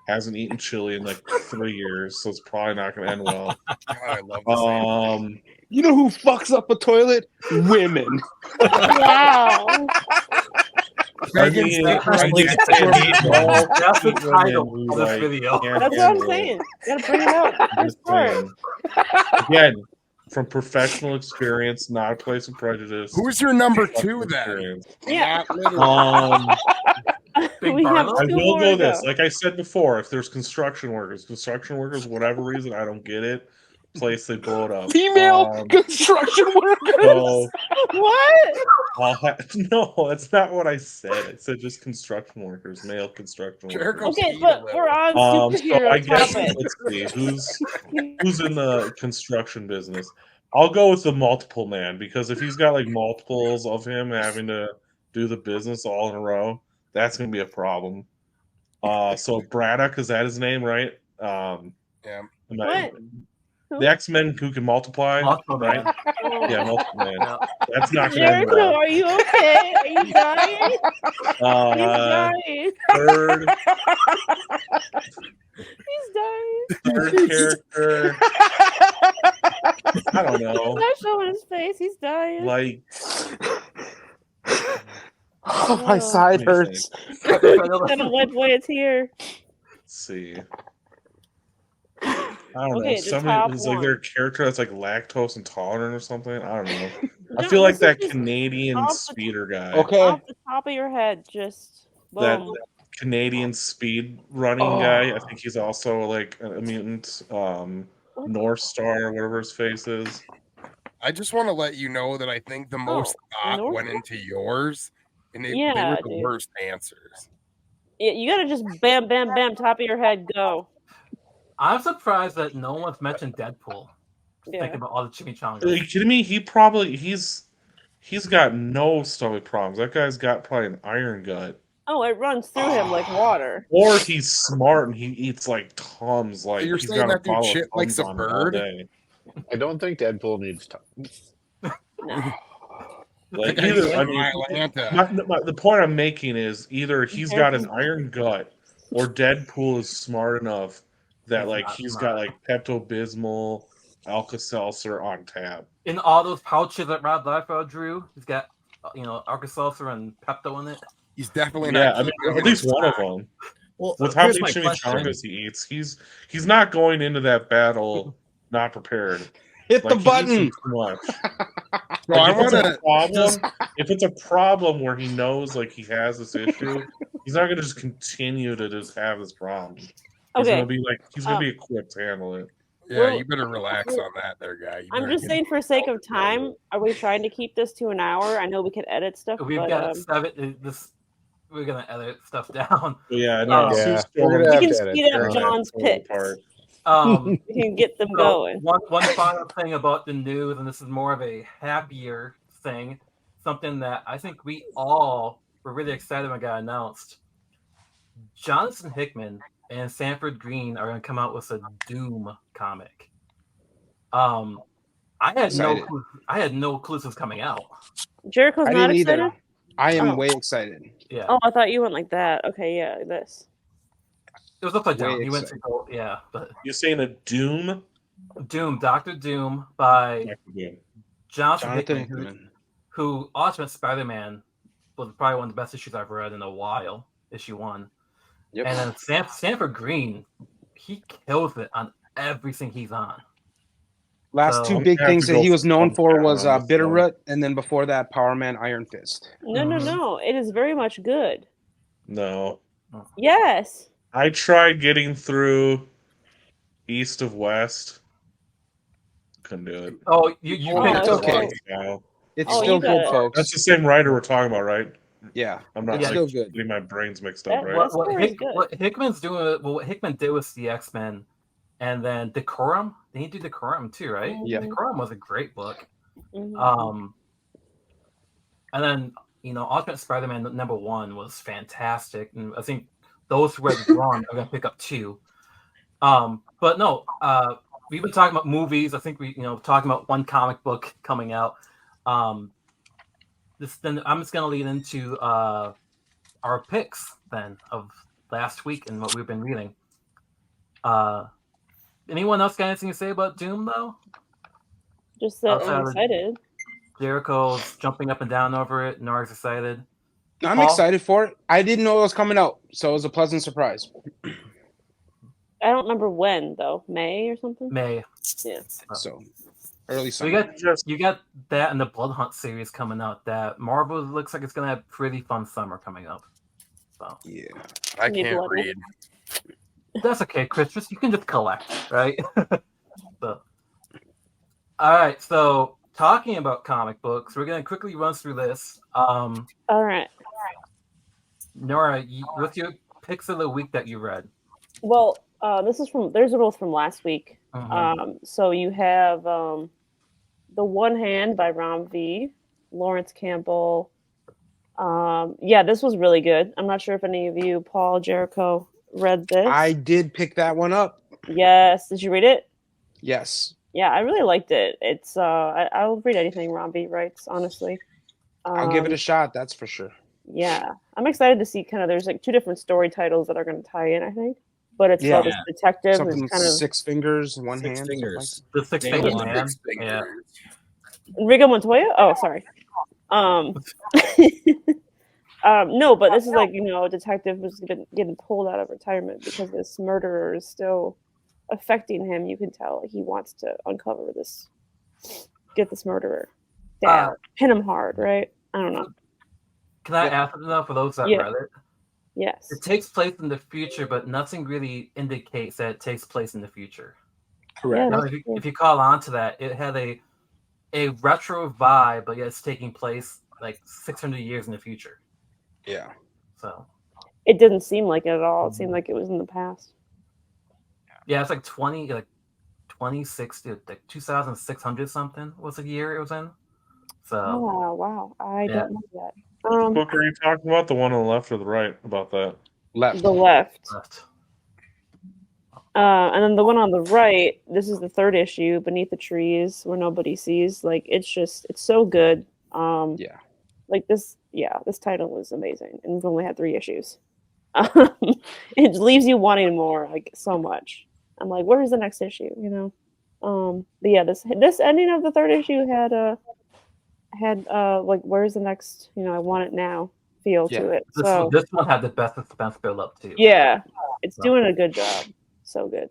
hasn't eaten chili in like 3 years, so it's probably not going to end well. God, I love this. You know who fucks up a toilet? Women. Wow. Megan's mean, taking I on believe Deadpool. it's a need. That's the Women title who, of this like, video. can't That's what I'm handle it. saying. You gotta bring it out. The I'm first just part. saying. Again, from professional experience, not a place of prejudice. Who's your number 2 professional then? experience. Yeah. Not literally. Big We have Barlow? I 2 will more go to this. go. Like I said before, if there's construction workers, whatever reason, I don't get it. Place they blow it up. Female construction workers. So What? no, that's not what I said. I said just construction workers, male construction Jericho. workers. Okay, but we're on So superhero I guess topic. let's see who's in the construction business. I'll go with the multiple man because if he's got like multiples of him having to do the business all in a row, that's gonna be a problem. So Braddock, is that his name, right? Yeah. What? The X-Men who can multiply, Multiple right? Man. Oh. Yeah, multiple man. Yeah. That's not gonna end Jericho, well. are you okay? Are you dying? He's dying. Third He's dying. character. I don't know. He's not showing his face. He's dying. Like, Oh, my side Let me hurts. Gonna wipe away a tear. let's see. I don't Okay, know. the Somebody top who's like one. their character that's like lactose intolerant or something. I don't know. I No, feel like this is that just Canadian off the- speeder guy. Okay. Off the top of your head, just That boom. Canadian speed running guy. I think he's also like a mutant. North Star, whatever his face is. I just want to let you know that I think the most thought North went into yours, and they Yeah, were the dude. worst answers. Yeah, you gotta just bam, bam, bam, top of your head, go. I'm surprised that no one's mentioned Deadpool. Yeah. Thinking about all the Are chimichangas. you kidding me? He's got no stomach problems. That guy's got probably an iron gut. Oh, it runs through him like water. Or he's smart and he eats like Tums. Like you're he's saying got a that dude bottle shit of likes Tums a on him all bird? day. I don't think Deadpool needs time. No. Like Like, I either, said, I mean, Atlanta. the point I'm making is either he's got an Deadpool. iron gut, or Deadpool is smart enough that He's like not he's smart. got like Pepto Bismol, Alka Seltzer on tap. In all those pouches that Rob Liefeld drew, he's got Alka-Seltzer and Pepto in it. He's definitely Yeah, not. I mean keeping him at in least his one of stock. them. Well, With how here's many my question. chimichangas he eats, he's not going into that battle not prepared. Hit the Like, he eats them button. too much. No, I Like, if it's want a to. problem, if it's a problem where he knows like he has this issue, he's not gonna just continue to just have this problem. He's Okay, gonna be like he's gonna be equipped to handle it. Yeah, Well, you better relax on that, there, guy. You I'm better just get- saying for sake of time, are we trying to keep this to an hour? I know we could edit stuff, We've but got 7. We're gonna edit stuff down. But yeah, no, Yeah, Sue we're Storm gonna we have can to edit speed up that. John's tore it picks. apart. We can get them So, going. one final thing about the news, and this is more of a happier thing, something that I think we all were really excited when it got announced. Jonathan Hickman and Sanford Green are going to come out with a Doom comic. I had Excited. I had no clue this was coming out. Jericho's I not didn't excited? either. I am Oh. way excited. Yeah, Oh, I thought you went like that. Okay, yeah, this. it was upside way down. He went to excited. go, yeah, but You're saying a Doom? Doom, Doctor Doom by Jonathan Jonathan Hickman, Hickman. who Ultimate Spider-Man was probably one of the best issues I've read in a while, issue 1. Yep. And then Sanford Green, he kills it on everything he's on. Last So- two I'm big gonna have things to that go he was for known thumbs for down was on this Bitterroot, and then before that, Power Man Iron Fist. No, no, Mhm. no. It is very much good. No. Yes. I tried getting through East of West. Couldn't do it. Oh, you Oh, picked it's the okay. one. Now. It's Oh, still you got good, it. folks. That's the same writer we're talking about, right? Yeah, I'm not Yeah. still good. getting my brains mixed up, That- right? that's very good. What Hickman's doing, well, what Hickman did was the X-Men, and then Decorum. They need to do Decorum too, right? Yeah. Decorum was a great book. Mhm. And then Ultimate Spider-Man #1 was fantastic, and I think those who read Run are gonna pick up 2. But no, we've been talking about movies. I think we talking about one comic book coming out. Then I'm just gonna lead into our picks then of last week and what we've been reading. Anyone else got anything to say about Doom though? Just that outside I'm of- excited. Jericho's jumping up and down over it. Narg's excited. I'm Paul? excited for it. I didn't know it was coming out, so it was a pleasant surprise. I don't remember when though. May or something. May. Yeah. So early So summer. you got that and the Blood Hunt series coming out. That Marvel looks like it's gonna have a pretty fun summer coming up. So Yeah. I Need can't blood. read. that's okay, Chris. Just you can just collect, right? So, all right. So talking about comic books, we're gonna quickly run through this. All right. Nora, what's your picks of the week that you read? Well, this is from. There's a both from last week. Mhm. So you have The One Hand by Ram V, Lawrence Campbell. Yeah, this was really good. I'm not sure if any of you, Paul, Jericho, read this. I did pick that one up. Yes. Did you read it? Yes. Yeah, I really liked it. It's I'll read anything Ram V writes, honestly. I'll give it a shot, that's for sure. Yeah, I'm excited to see kind of there's like two different story titles that are going to tie in, I think. But it's Yeah. about this detective who's Something kind of six fingers, one Six hand. fingers. The Six Day Fingers one. Man. Yeah. Rigo Montoya. Oh, sorry. No, but this is like a detective who's getting pulled out of retirement because this murderer is still affecting him. You can tell he wants to uncover this, get this murderer down, pin him hard, right? I don't know. Can I ask though, for those that Yeah. read it? Yes. It takes place in the future, but nothing really indicates that it takes place in the future. Correct. Yeah, Now, if you call on to that, it had a retro vibe, but yet it's taking place like 600 years in the future. Yeah. So It didn't seem like it at all. It seemed like it was in the past. yeah, it's like 26 like 2,600 something was the year it was in. So Oh wow, I don't know that. Which book are you talking about? The one on the left or the right about that? Left. The left. left. And then the one on the right, this is the third issue, Beneath the Trees, Where Nobody Sees. Like, it's so good. Yeah. Like this title is amazing. And we've only had 3 issues. It leaves you wanting more, like, so much. I'm like, where's the next issue, But yeah, this ending of the third issue had like, where's the next, I want it now feel to it. So This one had the best suspense build up too. yeah, it's doing a good job. So good.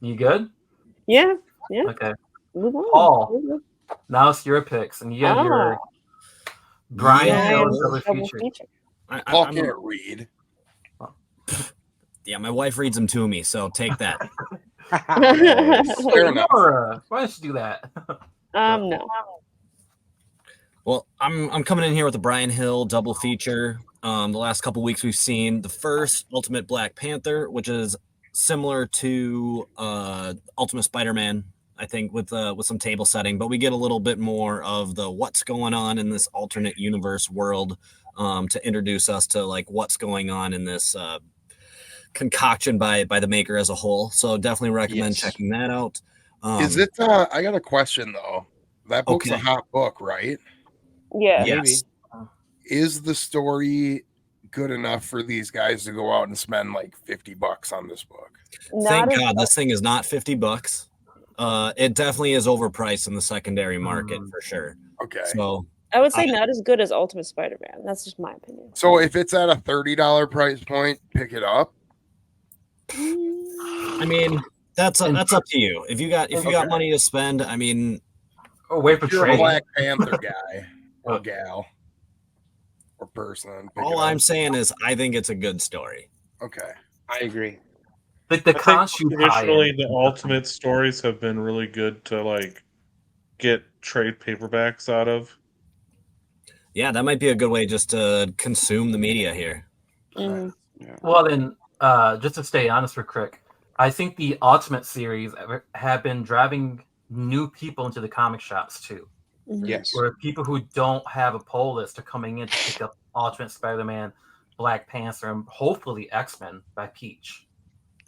You good? Yeah. Okay. Move on. Paul, now it's your picks, and you got your Brian Hill double feature. Paul can't read. Yeah, my wife reads them to me, so take that. Fair enough. Why don't you do that? No. Well, I'm coming in here with the Brian Hill double feature. The last couple weeks we've seen the first Ultimate Black Panther, which is similar to Ultimate Spider-Man, I think, with some table setting, but we get a little bit more of the what's going on in this alternate universe world to introduce us to like what's going on in this concoction by the maker as a whole. So definitely recommend checking that out. Is it? I got a question though. That book's a hot book, right? Yeah. Yes. Is the story good enough for these guys to go out and spend like $50 on this book? Thank God this thing is not $50. It definitely is overpriced in the secondary market for sure. Okay. So I would say not as good as Ultimate Spider-Man. That's just my opinion. So if it's at a $30 price point, pick it up. I mean, that's up to you. If you got money to spend, I mean, wait for you're a Black Panther guy or gal or person. All I'm saying is I think it's a good story. Okay. I agree. The traditionally the Ultimate stories have been really good to like get trade paperbacks out of. Yeah, that might be a good way just to consume the media here. Mm-hmm. Yeah. Well, then, just to stay honest for Crick, I think the Ultimate series have been driving new people into the comic shops too. Mm-hmm. Yes. Where people who don't have a pull list are coming in to pick up Ultimate Spider-Man, Black Panther, and hopefully X-Men by Peach.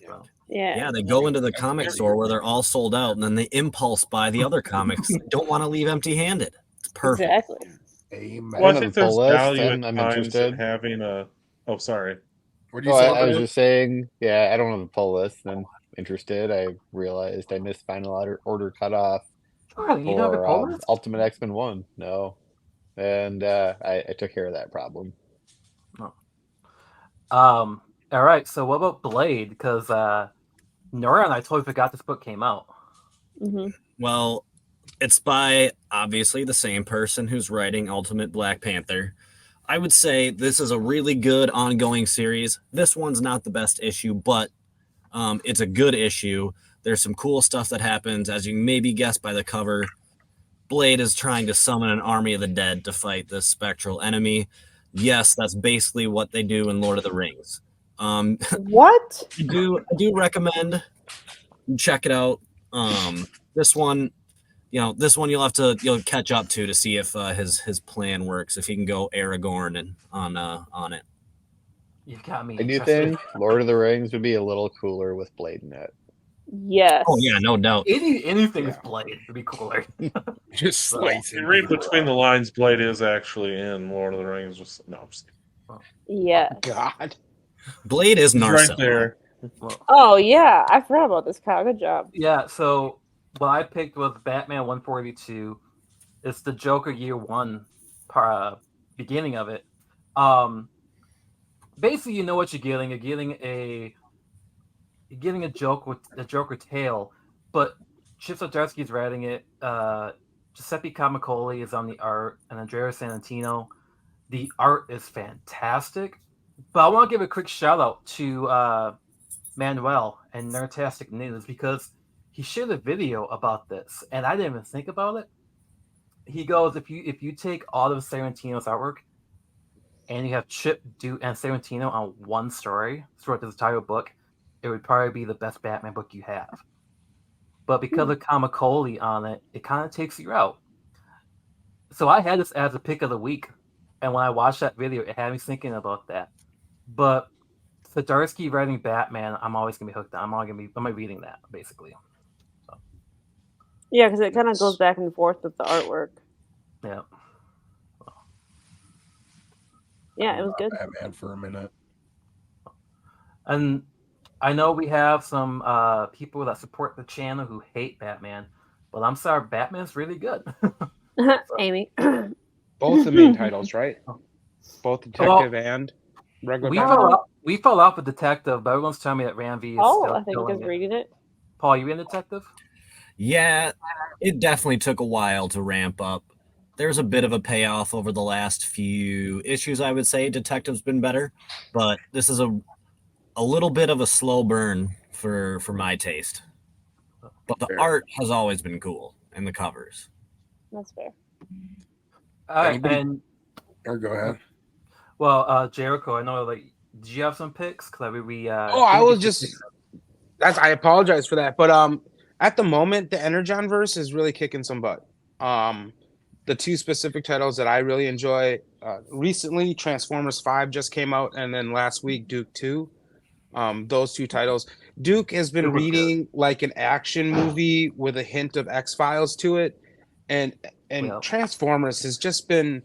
So, yeah, they go into the comic store where they're all sold out, and then they impulse buy the other comics. They don't want to leave empty-handed. It's perfect. Exactly. Amen. Well, I think there's value and at I'm times interested. in having a. Oh, sorry. What do you say? I was just saying, yeah, I don't have a pull list. And I'm interested. I realized I missed final order cutoff Charlie, you don't have a for pull list? Ultimate X-Men 1. No. and I took care of that problem. All right. So what about Blade? Because Nora and I totally forgot this book came out. Hmm. Well, it's by obviously the same person who's writing Ultimate Black Panther. I would say this is a really good ongoing series. This one's not the best issue, but it's a good issue. There's some cool stuff that happens, as you maybe guessed by the cover. Blade is trying to summon an army of the dead to fight this spectral enemy. Yes, that's basically what they do in Lord of the Rings. What? I do recommend you check it out. This one, this one you'll catch up to see if his plan works. If he can go Aragorn and on it. You got me I do interested. think Lord of the Rings would be a little cooler with Blade in it. Yes. Oh yeah, no doubt. Anything is Yeah. Blade would be cooler. Just So, slicing. You read between the lines, Blade is actually in Lord of the Rings. No, I'm just Yeah. God. Blade is he's Narsil. right there. well, Oh yeah, I forgot about this, Kyle. Good job. yeah. So what I picked was Batman 142. It's the Joker Year One beginning of it. Basically, you know what you're getting. You're getting a Joker tale, but Chip Zdarsky is writing it. Giuseppe Camicoli is on the art, and Andrea Santino. The art is fantastic. But I want to give a quick shout out to Manuel and Nerdtastic News because he shared a video about this, and I didn't even think about it. He goes, if you take all of Sarantino's artwork and you have Chip, Duke, and Sarantino on one story throughout this entire book, it would probably be the best Batman book you have. But because of Kamikoli on it, it kind of takes you out. So I had this as a pick of the week, and when I watched that video, it had me thinking about that. But Zdarsky writing Batman, I'm always gonna be hooked on. I'm reading that basically. Yeah, because it kind of goes back and forth with the artwork. Yeah. Yeah, it was good. Batman for a minute. And I know we have some people that support the channel who hate Batman, but I'm sorry, Batman's really good. Amy. Both the main titles, right? Both detective and regular Batman. We fell off with Detective, but everyone's telling me that Ram-V is Oh, still I think killing is it. reading it. Paul, you in Detective? Yeah, it definitely took a while to ramp up. There's a bit of a payoff over the last few issues, I would say. Detective's been better, but this is a little bit of a slow burn for my taste. But the art has always been cool, and the covers. That's fair. All right, Anybody- and Or go ahead. well, Jericho, I know. Like, did you have some picks? Because I was just. I apologize for that, but at the moment, the Energon verse is really kicking some butt. The two specific titles that I really enjoy recently, Transformers 5 just came out, and then last week Duke 2. Those two titles. Duke has been reading like an action movie with a hint of X-Files to it, and Transformers has just been,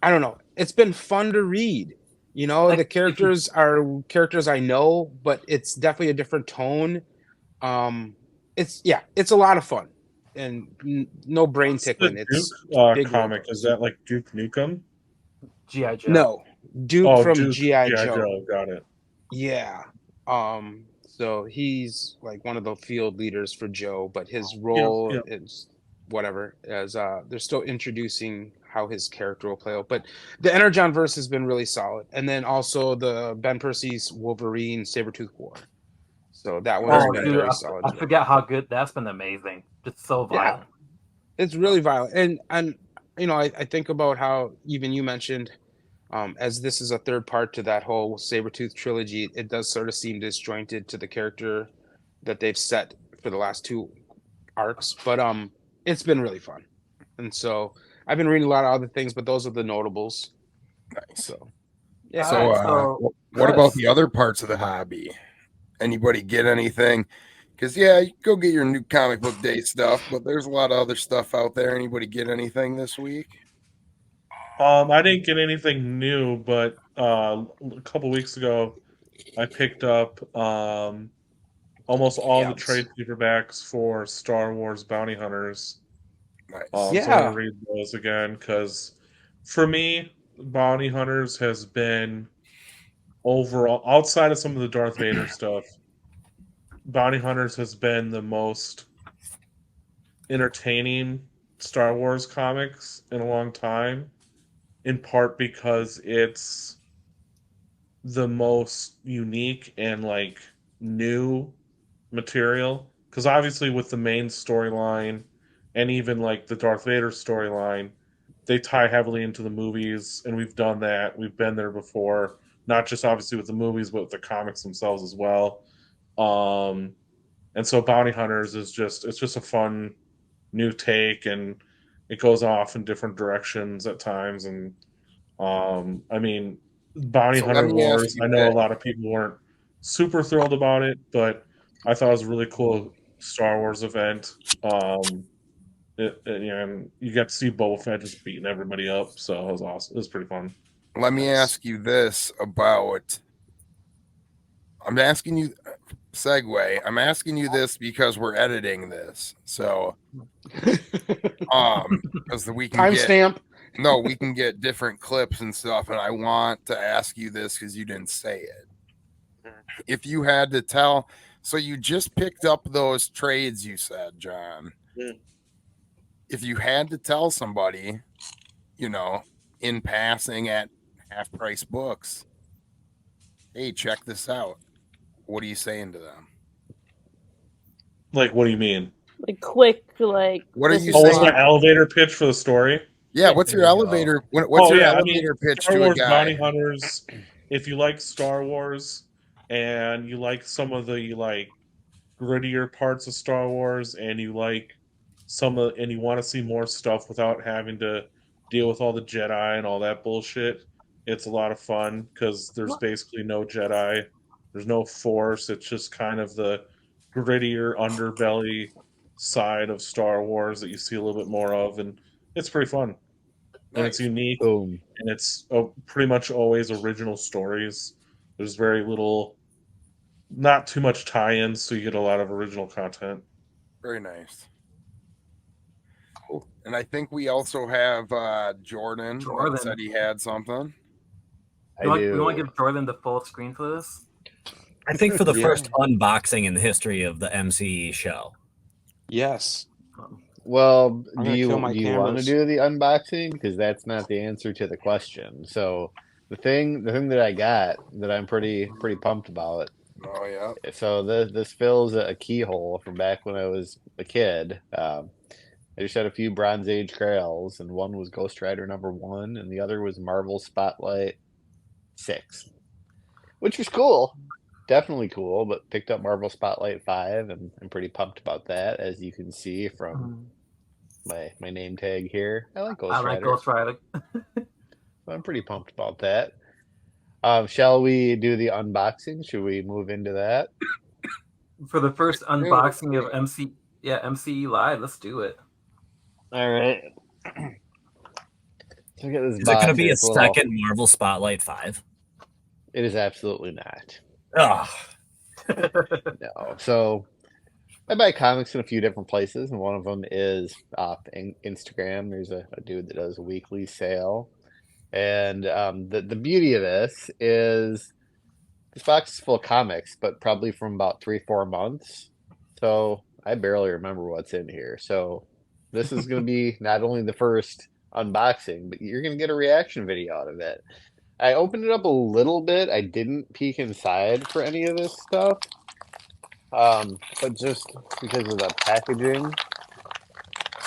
I don't know, it's been fun to read. You know, the characters are characters I know, but it's definitely a different tone. It's a lot of fun and no brain tickling. It's Duke comic. Is that like Duke Nukem? G.I. Joe. No, Duke from Duke, G.I. Joe. Got it. Yeah. So he's like one of the field leaders for Joe, but his role is whatever. As they're still introducing how his character will play out. But the Energon verse has been really solid, and then also the Ben Percy's Wolverine Sabretooth War. So that one has been very solid. I forget how good that's been. Amazing, just so violent. Yeah, it's really violent, and you know I think about how even you mentioned. As this is a third part to that whole Sabretooth trilogy, it does sort of seem disjointed to the character that they've set for the last two arcs. But it's been really fun. And so I've been reading a lot of other things, but those are the notables. Nice. So yeah. So what about the other parts of the hobby? Anybody get anything? Because you go get your new comic book day stuff, but there's a lot of other stuff out there. Anybody get anything this week? I didn't get anything new, but a couple weeks ago, I picked up almost all the trade paperbacks for Star Wars Bounty Hunters. Nice. So I'm Yeah. gonna read those again because for me, Bounty Hunters has been overall outside of some of the Darth Vader stuff. Bounty Hunters has been the most entertaining Star Wars comics in a long time, in part because it's the most unique and like new material. Because obviously, with the main storyline and even like the Darth Vader storyline, they tie heavily into the movies, and we've done that. We've been there before, not just obviously with the movies, but with the comics themselves as well. Um, and so Bounty Hunters is just it's just a fun new take, and it goes off in different directions at times. And I mean, Bounty So let Hunter me ask Wars. you I know a this. lot of people weren't super thrilled about it, but I thought it was a really cool Star Wars event. And you got to see Boba Fett just beating everybody up, so it was awesome. It was pretty fun. Let me ask you this about. I'm asking you segue. I'm asking you this because we're editing this. So because we can get Timestamp. no, we can get different clips and stuff, and I want to ask you this because you didn't say it. If you had to tell, so you just picked up those trades, you said, John. If you had to tell somebody, in passing at half price books, hey, check this out. What are you saying to them? Like, what do you mean? Like quick, like What are this you is Oh, what's saying? my elevator pitch for the story? Yeah, what's There your you go. elevator? What's your elevator pitch Star to a Wars Bounty guy? Hunters. If you like Star Wars and you like some of the like grittier parts of Star Wars, and you like and you want to see more stuff without having to deal with all the Jedi and all that bullshit, it's a lot of fun because there's basically no Jedi, there's no Force. It's just kind of the grittier underbelly side of Star Wars that you see a little bit more of, and it's pretty fun. And it's Nice. unique, Boom. and it's pretty much always original stories. There's very little, not too much tie-ins, so you get a lot of original content. Very nice. And I think we also have Jordan that said he had something. I do. We want to give Jordan the full screen for this. I think for the Yeah. first unboxing in the history of the MCE show. Yes. Well, I'm do gonna you kill my want to cameras. do the unboxing? Because that's not the answer to the question. So the thing that I got that I'm pretty pumped about. Oh yeah. So this fills a keyhole from back when I was a kid. I just had a few Bronze Age grails, and one was Ghost Rider #1, and the other was Marvel Spotlight 6, which was cool. Definitely cool, but picked up Marvel Spotlight 5, and I'm pretty pumped about that, as you can see from my name tag here. I like I Ghost like Rider. Ghost Rider. So I'm pretty pumped about that. Shall we do the unboxing? Should we move into that? For the first unboxing of MCE Live, let's do it. All right. So we got this Is it going to box be here. a It's little- second Marvel Spotlight 5? It is absolutely not. Ugh. No. So I buy comics in a few different places, and one of them is off Instagram. There's a dude that does a weekly sale. And the beauty of this is this box is full of comics, but probably from about 3-4 months. So I barely remember what's in here. So this is going to be not only the first unboxing, but you're going to get a reaction video out of it. I opened it up a little bit. I didn't peek inside for any of this stuff, but just because of the packaging.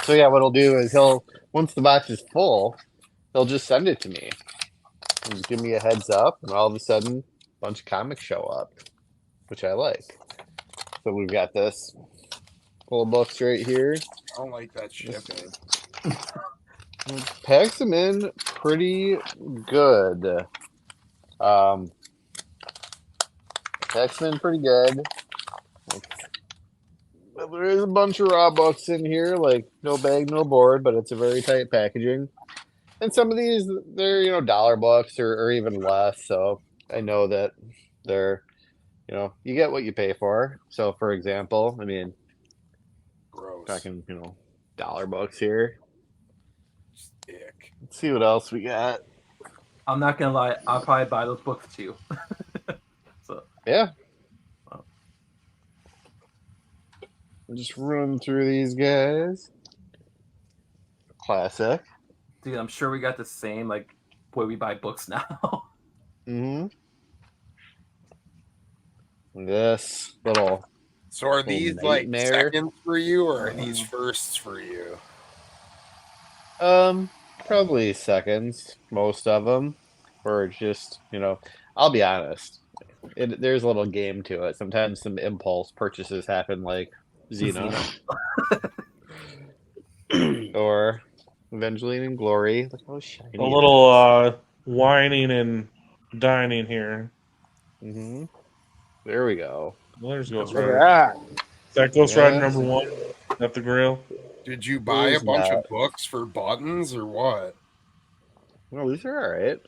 So yeah, what he'll do is once the box is full, he'll just send it to me. And just give me a heads up, and all of a sudden, a bunch of comics show up, which I like. So we've got this full of books right here. I don't like that shipping. Packs them in pretty good. Packs them in pretty good. There is a bunch of raw books in here, like no bag, no board, but it's a very tight packaging. And some of these, they're, dollar books or even less. So I know that they're, you get what you pay for. So for example, I mean, Gross. talking, dollar books here. Ick. Let's see what else we got. I'm not gonna lie, I'll probably buy those books too. So Yeah. Wow. We'll just run through these guys. Classic. dude, I'm sure we got the same like where we buy books now. Mm-hmm. This little So are these like nightmare. seconds for you, or are these firsts for you? Probably seconds, most of them, or just, I'll be honest. There's a little game to it. Sometimes some impulse purchases happen, like Xena or Evangeline and Glory. Look how shiny A it little whining and dining here. is. There we go. Well, there's Ghost Look Rider. at Is that Ghost Rider Yes. number 1 at the Grail? Did you buy a Who's bunch that? of books for buttons or what? Well, these are all right.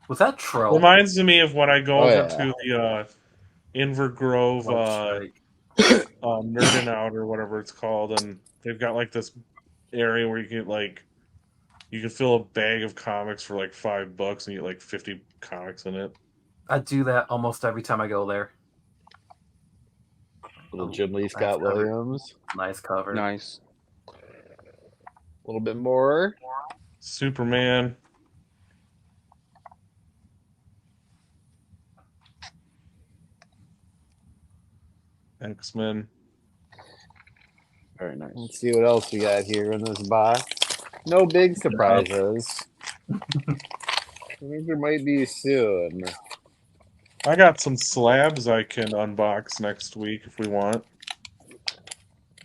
Was that Troll? Reminds me of when I go Oh, over yeah. to the Invergrove Nerdin' Out or whatever it's called, and they've got like this area where you can fill a bag of comics for like $5 and you get like 50 comics in it. I do that almost every time I go there. Little Jim Lee Nice Scott cover. Williams. Nice cover. nice. A little bit more. Superman. X-Men. Very nice. Let's see what else we got here in this box. No big surprises. I think there might be soon. I got some slabs I can unbox next week if we want.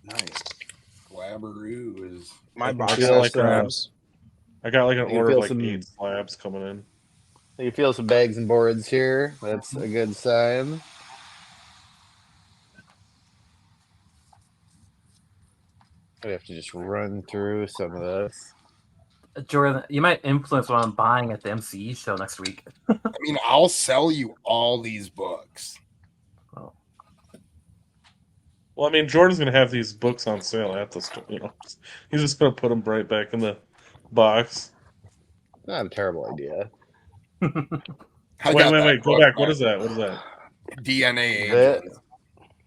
Nice. Flabberoo is My I box feel has like crabs. I got like an You order feel of like some- 8 slabs coming in. You feel some bags and boards here. That's a good sign. We have to just run through some of this. Jordan, you might influence what I'm buying at the MCE show next week. I mean, I'll sell you all these books. Well, I mean, Jordan's gonna have these books on sale at the store. He's just gonna put them right back in the box. Not a terrible idea. Wait! Go back. What is that? What is that? DNA That- agent.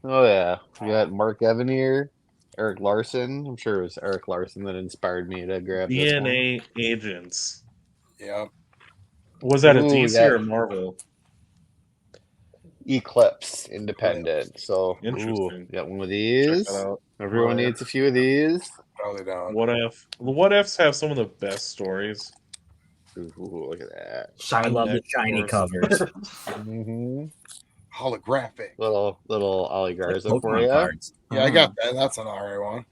Oh yeah, we got Mark Evanier, Eric Larson. I'm sure it was Eric Larson that inspired me to grab this one. DNA agents. Yep. Was that a Ooh, DC yeah. or a Marvel? Eclipse Independent. So, Interesting. got one of Check these. that out. Everyone What if? needs a few of these. Probably don't. What if? The What Ifs have some of the best stories. Ooh, look at that. I Shiny. love the Next shiny course. covers. Mm-hmm. Holographic. Little Ollie Garza for Pokemon you. cards. Yeah, I got that. That's an alright one.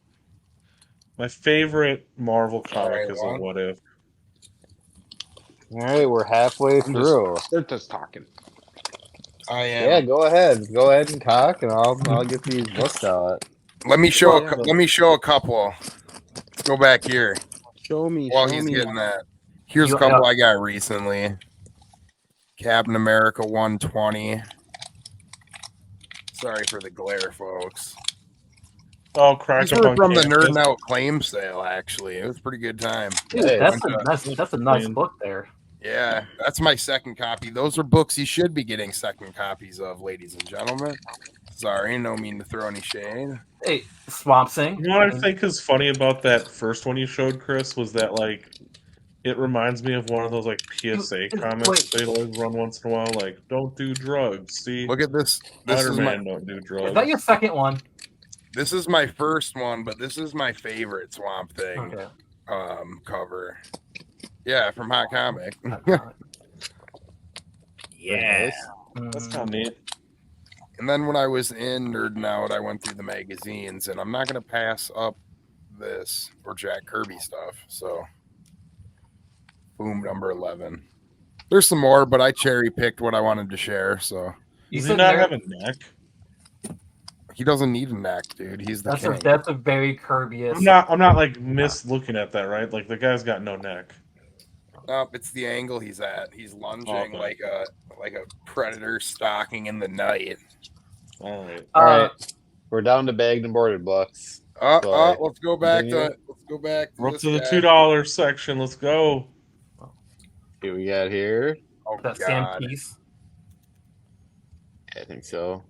My favorite Marvel comic Alright, is a one. What If. All right, we're halfway I'm just- through. They're just talking. I am. Yeah, go ahead. Go ahead and talk, and I'll get these books out. Let me show. Well, Let me show a couple. Let's go back here Show me. while show he's me. getting that. Here's a You- couple I got recently. Captain America 120. Sorry for the glare, folks. Oh, crack These up were on from the campus. Nerd Out claim sale. Actually, it was a pretty good time. Dude, Hey, that's a nice book there. Yeah, that's my second copy. Those are books you should be getting second copies of, ladies and gentlemen. Sorry, no mean to throw any shade. Hey, Swamp Thing. You know what I think is funny about that first one you showed, Chris, was that like it reminds me of one of those like PSA comics Wait. they always run once in a while, like "Don't do drugs." See, Look at this. This is Spider-Man my don't do Is drugs. that your second one? this is my first one, but this is my favorite Swamp Thing Okay. cover. Yeah, from Hot Comic. Yeah. That's Mm, kind of neat. And then when I was in Nerding Out, I went through the magazines, and I'm not going to pass up this or Jack Kirby stuff. So, boom, number 11. There's some more, but I cherry picked what I wanted to share. So, You Does he said not there- have a neck? he doesn't need a neck, dude. He's the king. that's a very Kirby-ish. I'm not like looking at that, right? Like the guy's got no neck. Nope, it's the angle he's at. He's lunging Okay. like a predator stalking in the night. All right. All right, we're down to bagged and boarded books. So Let's go back continue. We're up this to the guy. $2 section. Let's go. Who we got here? Oh That Sam God. Peace. I think so.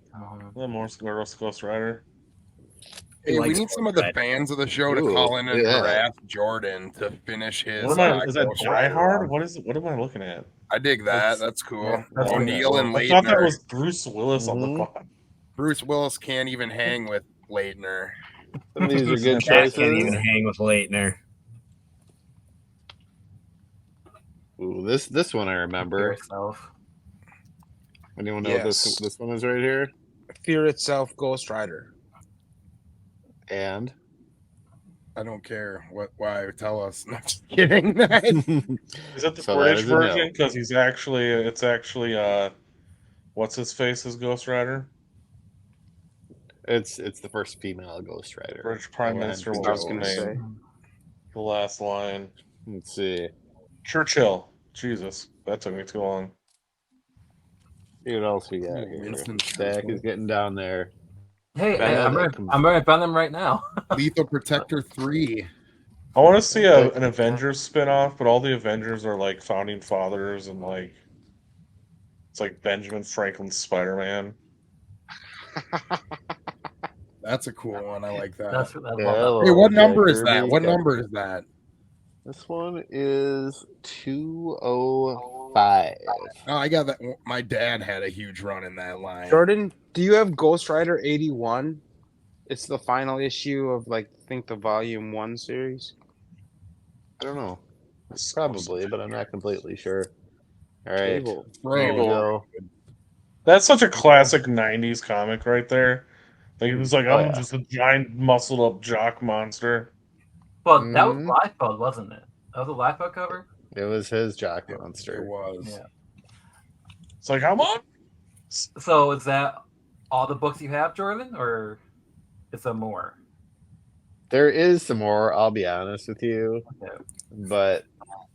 The Morse Ghost Rider. Hey, we likes need some of Ghost the Rider. fans of the show to Ooh, call in and look at that. harass Jordan to finish his. What am I? Is that Ghost Die Rider Hard? run. What is? What am I looking at? I dig that. That's- That's cool. yeah, that's O'Neill cool. and I thought that Leitner. was Bruce Willis on the Mhm. pod. Bruce Willis can't even hang with Leitner. Some of these are good That can't even choices. hang with Leitner. Ooh, this one I remember. Yourself. Anyone know Yes. this one is right here? Fear itself, Ghost Rider. And I don't care why. Tell us. No, I'm just kidding. Is it the So that British is a no. version? Because it's actually what's his face as Ghost Rider? it's the first female Ghost Rider. British Prime I went Minister. into What I was was his gonna name? say. The last line. Let's see. Churchill. Jesus, that took me too long. See what else we got here. Winston Stack Churchill. is getting down there. Hey, Benedict. I'm running Venom right now. Lethal Protector 3. I want to see Okay. an Avengers spin-off, but all the Avengers are like founding fathers and like it's like Benjamin Franklin's Spider-Man. That's a cool one. I like that. That's I Yeah, love Hey, what Jack number is that? Kirby's What got- number is that? This one is 205. Oh, I got that. My dad had a huge run in that line. Jordan, do you have Ghost Rider 81? It's the final issue of I think the Volume 1 series. I don't know. Probably, but I'm not completely sure. All right. Cable. Here we Bro, go. That's such a classic '90s comic right there. Like it was like Oh, I'm yeah. just a giant muscled up jock monster. But that was Mhm. Lifeboat, wasn't it? That was a Lifeboat cover? It was his Jock it Monster. was. Yeah. It's like I'm on. So is that all the books you have, Jordan? Or is there more? There is some more, I'll be honest with you, Okay. but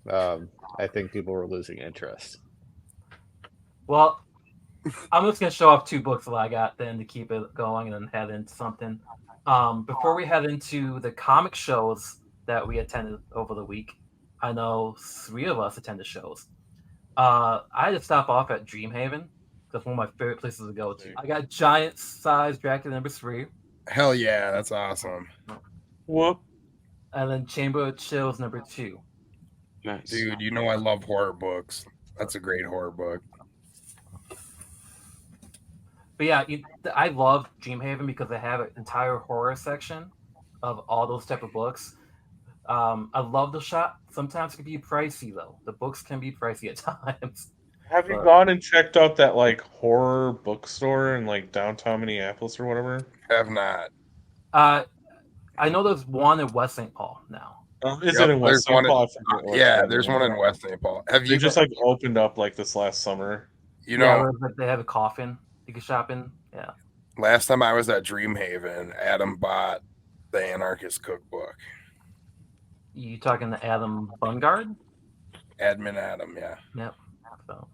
I think people were losing interest. Well, I'm just gonna show off 2 books that I got then to keep it going and then head into something. Before we head into the comic shows that we attended over the week, I know 3 of us attended shows. I had to stop off at Dreamhaven. That's one of my favorite places to go to. I got giant size Dracula #3, Hell yeah, that's awesome. Whoop. and then Chamber of Chills #2. Nice. Dude, you know I love horror books. That's a great horror book. But yeah, I love Dreamhaven because they have an entire horror section of all those type of books. I love the shop. Sometimes it can be pricey though. The books can be pricey at times. Have you But- gone and checked out that like horror bookstore in like downtown Minneapolis or whatever? Have not. I know there's one in West St. Paul now. Is Yep, it in West there's St. one in- Paul? I forget what Yeah, the there's name one is. in West St. Paul. Have They you just like opened up like this last summer. you Yeah, know, where they have a coffin you can shop in. Yeah. last time I was at Dreamhaven, Adam bought the Anarchist Cookbook. You talking to Adam Bungard? Admin Adam, yeah. Yep. So,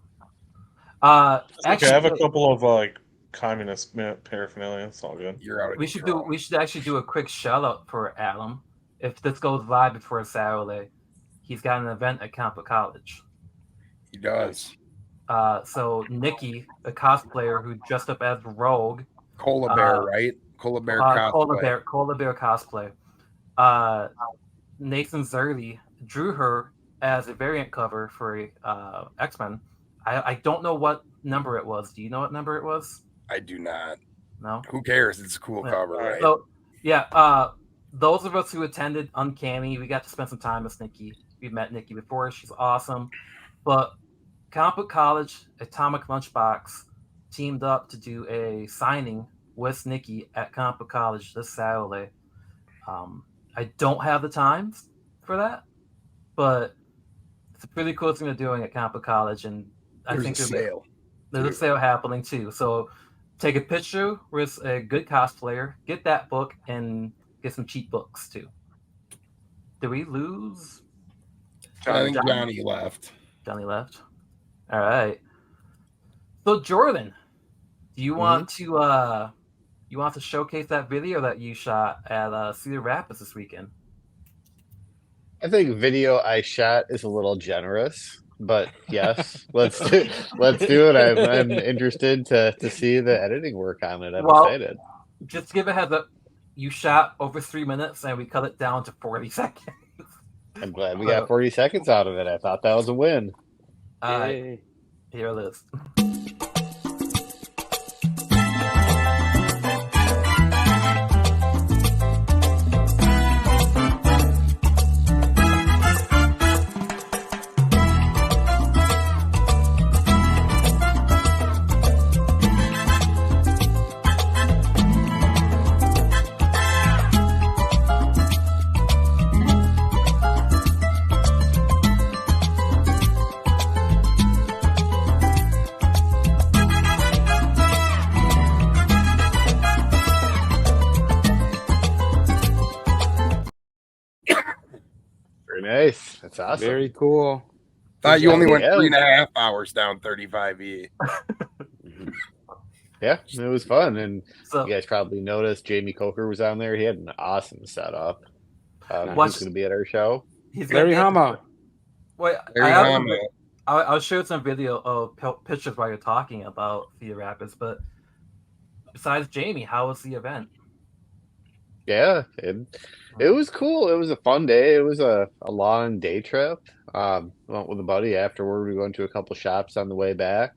Okay, I actually, have a couple of like communist paraphernalia. It's all good. You're out of we should control. actually do a quick shout out for Adam. If this goes live before Saturday, he's got an event at Campbell College. He does. So Nikki, a cosplayer who dressed up as Rogue, Cola Bear, right? Cola Bear cosplay. Cola Bear cosplay. Nathan Zerdy drew her as a variant cover for X-Men. I don't know what number it was. Do you know what number it was? I do not. No. Who cares? It's a cool Yeah. cover, right? So yeah, those of us who attended Uncanny, we got to spend some time with Nikki. We've met Nikki before. She's awesome. But Comic Book College, Atomic Lunchbox teamed up to do a signing with Nikki at Comic Book College this Saturday. I don't have the times for that, but it's a pretty cool thing they're doing at Comic Book College, and I There's think a sale. there's a sale happening too. So take a picture with a good cosplayer, get that book, and get some cheap books too. Did we lose? I think Johnny left. Johnny left. All right. So Jordan, Do you want to showcase that video that you shot at Cedar Rapids this weekend? I think video I shot is a little generous, but yes, let's do it. I'm interested to see the editing work on it. I'm Well, excited. just to give a heads up, you shot over 3 minutes and we cut it down to 40 seconds. I'm glad we got 40 seconds out of it. I thought that was a win. All right, Yay. here it is. Very nice. That's awesome. Very cool. Thought you only went Yeah. 3.5 hours down 35E. Yeah, it was fun. And So, you guys probably noticed Jamie Coker was on there. He had an awesome setup. Watch- He's going to be at our show. he's Larry gonna be- Hama. Wait, Larry I have Hama. I'll show some video of pictures while you're talking about Cedar Rapids. But besides Jamie, how was the event? Yeah, it was cool. It was a fun day. It was a long day trip. Went with a buddy afterward. We went to a couple shops on the way back.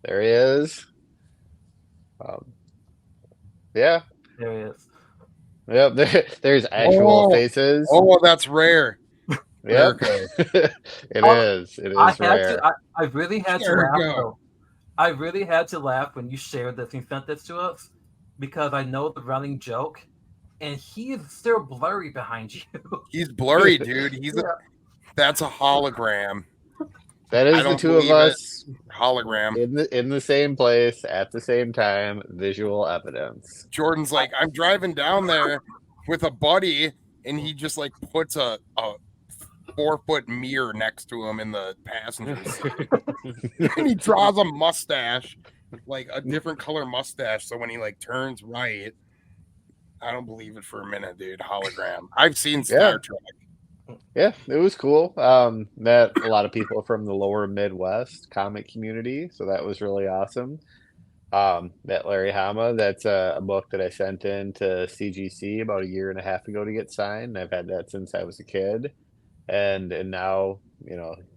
There he is. Yeah, There he is. yep. There's actual Oh, faces. Oh, that's rare. Yep. Jericho. It Oh, is. It I is had rare. to. I really had to There we laugh. go. Though. I really had to laugh when you shared this and sent this to us because I know the running joke, and he is still blurry behind you. He's blurry, dude. That's a hologram. That I is the don't two of believe it. us Hologram. in the same place at the same time. Visual evidence. Jordan's like, I'm driving down there with a buddy, and he just like puts a 4-foot mirror next to him in the passenger seat. And he draws a mustache, like a different color mustache. So when he like turns right, I don't believe it for a minute, dude. Hologram. I've seen Star Trek. Yeah, it was cool. Met a lot of people from the lower Midwest comic community, so that was really awesome. Met Larry Hama. That's a book that I sent in to CGC about a year and a half ago to get signed. I've had that since I was a kid, and now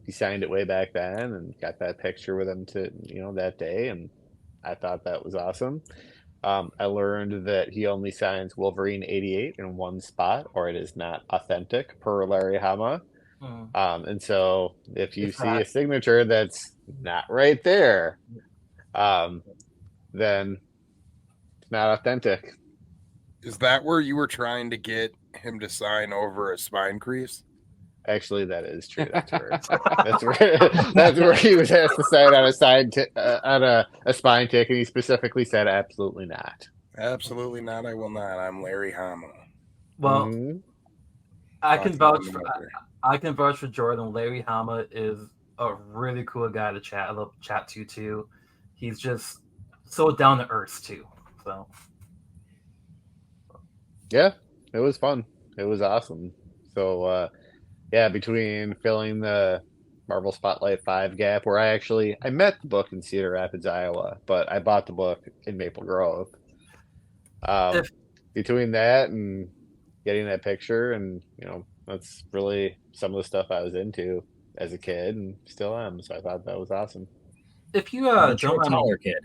he signed it way back then and got that picture with him to that day, and I thought that was awesome. I learned that he only signs Wolverine 88 in one spot, or it is not authentic per Larry Hama. And so if you It's see not. a signature that's not right there, then it's not authentic. Is that where you were trying to get him to sign over a spine crease? Actually, that is true. That's where that's where he was asked to sign on a spine tick, and he specifically said absolutely not. Absolutely not. I will not. I'm Larry Hama. Well, Mhm. I can Talk to vouch him for over. I can vouch for Jordan. Larry Hama is a really cool guy to chat. I love chat to too. He's just so down to earth too. So Yeah, it was fun. It was awesome. So yeah, between filling the Marvel Spotlight 5 gap, where I met the book in Cedar Rapids, Iowa, but I bought the book in Maple Grove. If- Between that and getting that picture, and that's really some of the stuff I was into as a kid and still am. So I thought that was awesome. if you You're don't a mind me, taller kid.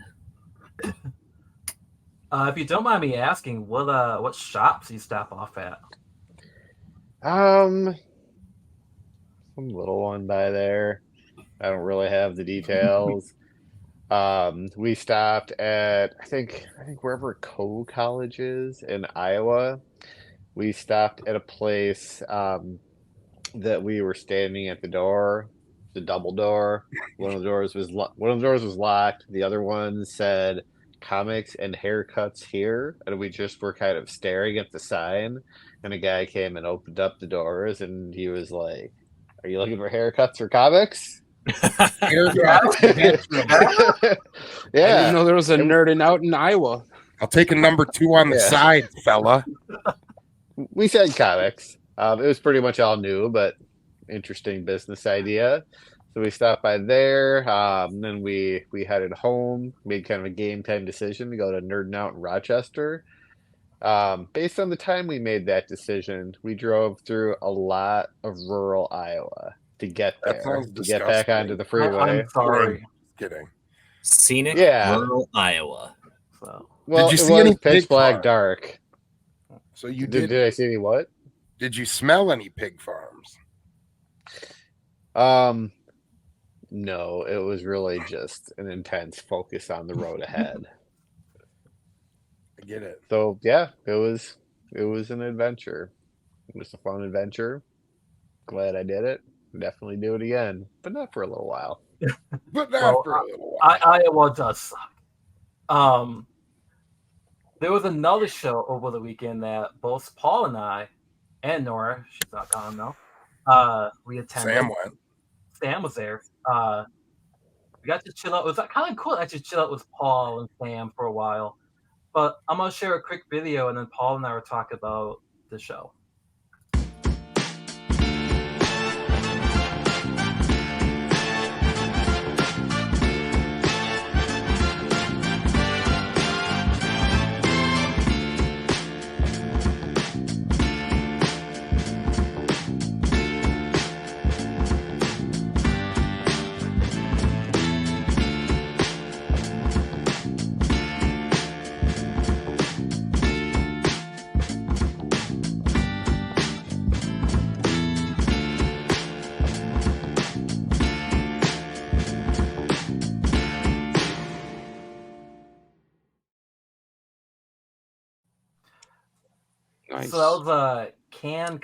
if you don't mind me asking, what shops do you stop off at? Some little one by there. I don't really have the details. We stopped at I think wherever Co College is in Iowa. We stopped at a place that we were standing at the door, the double door. One of the doors was locked. The other one said comics and haircuts here, and we just were kind of staring at the sign. And a guy came and opened up the doors, and he was like, "Are you looking for haircuts or comics?" I Yeah, didn't know there was a nerding out in Iowa. I'll take a number 2 on the Yeah. side, fella. we said comics. It was pretty much all new, but interesting business idea. So we stopped by there. Then we headed home, made kind of a game time decision to go to Nerding Out in Rochester. Based on the time we made that decision, we drove through a lot of rural Iowa to get That there, sounds to get back onto disgusting. the freeway. I'm sorry. Kidding. Scenic Yeah. rural Iowa. So Well, Did you it see any was pitch pig black farms? dark. So you Did I see any what? Did you smell any pig farms? No, it was really just an intense focus on the road ahead. I get it. So yeah, it was an adventure. It was a fun adventure. Glad I did it. Definitely do it again, but not for a little while. But Well, after a little while. Iowa does suck. There was another show over the weekend that both Paul and I, and Nora, she's not gone though, we attended. Sam went. Sam was there. We got to chill out. It was kind of cool to actually chill out with Paul and Sam for a while. But I'm gonna share a quick video, and then Paul and I will talk about the show. Nice. So that was Can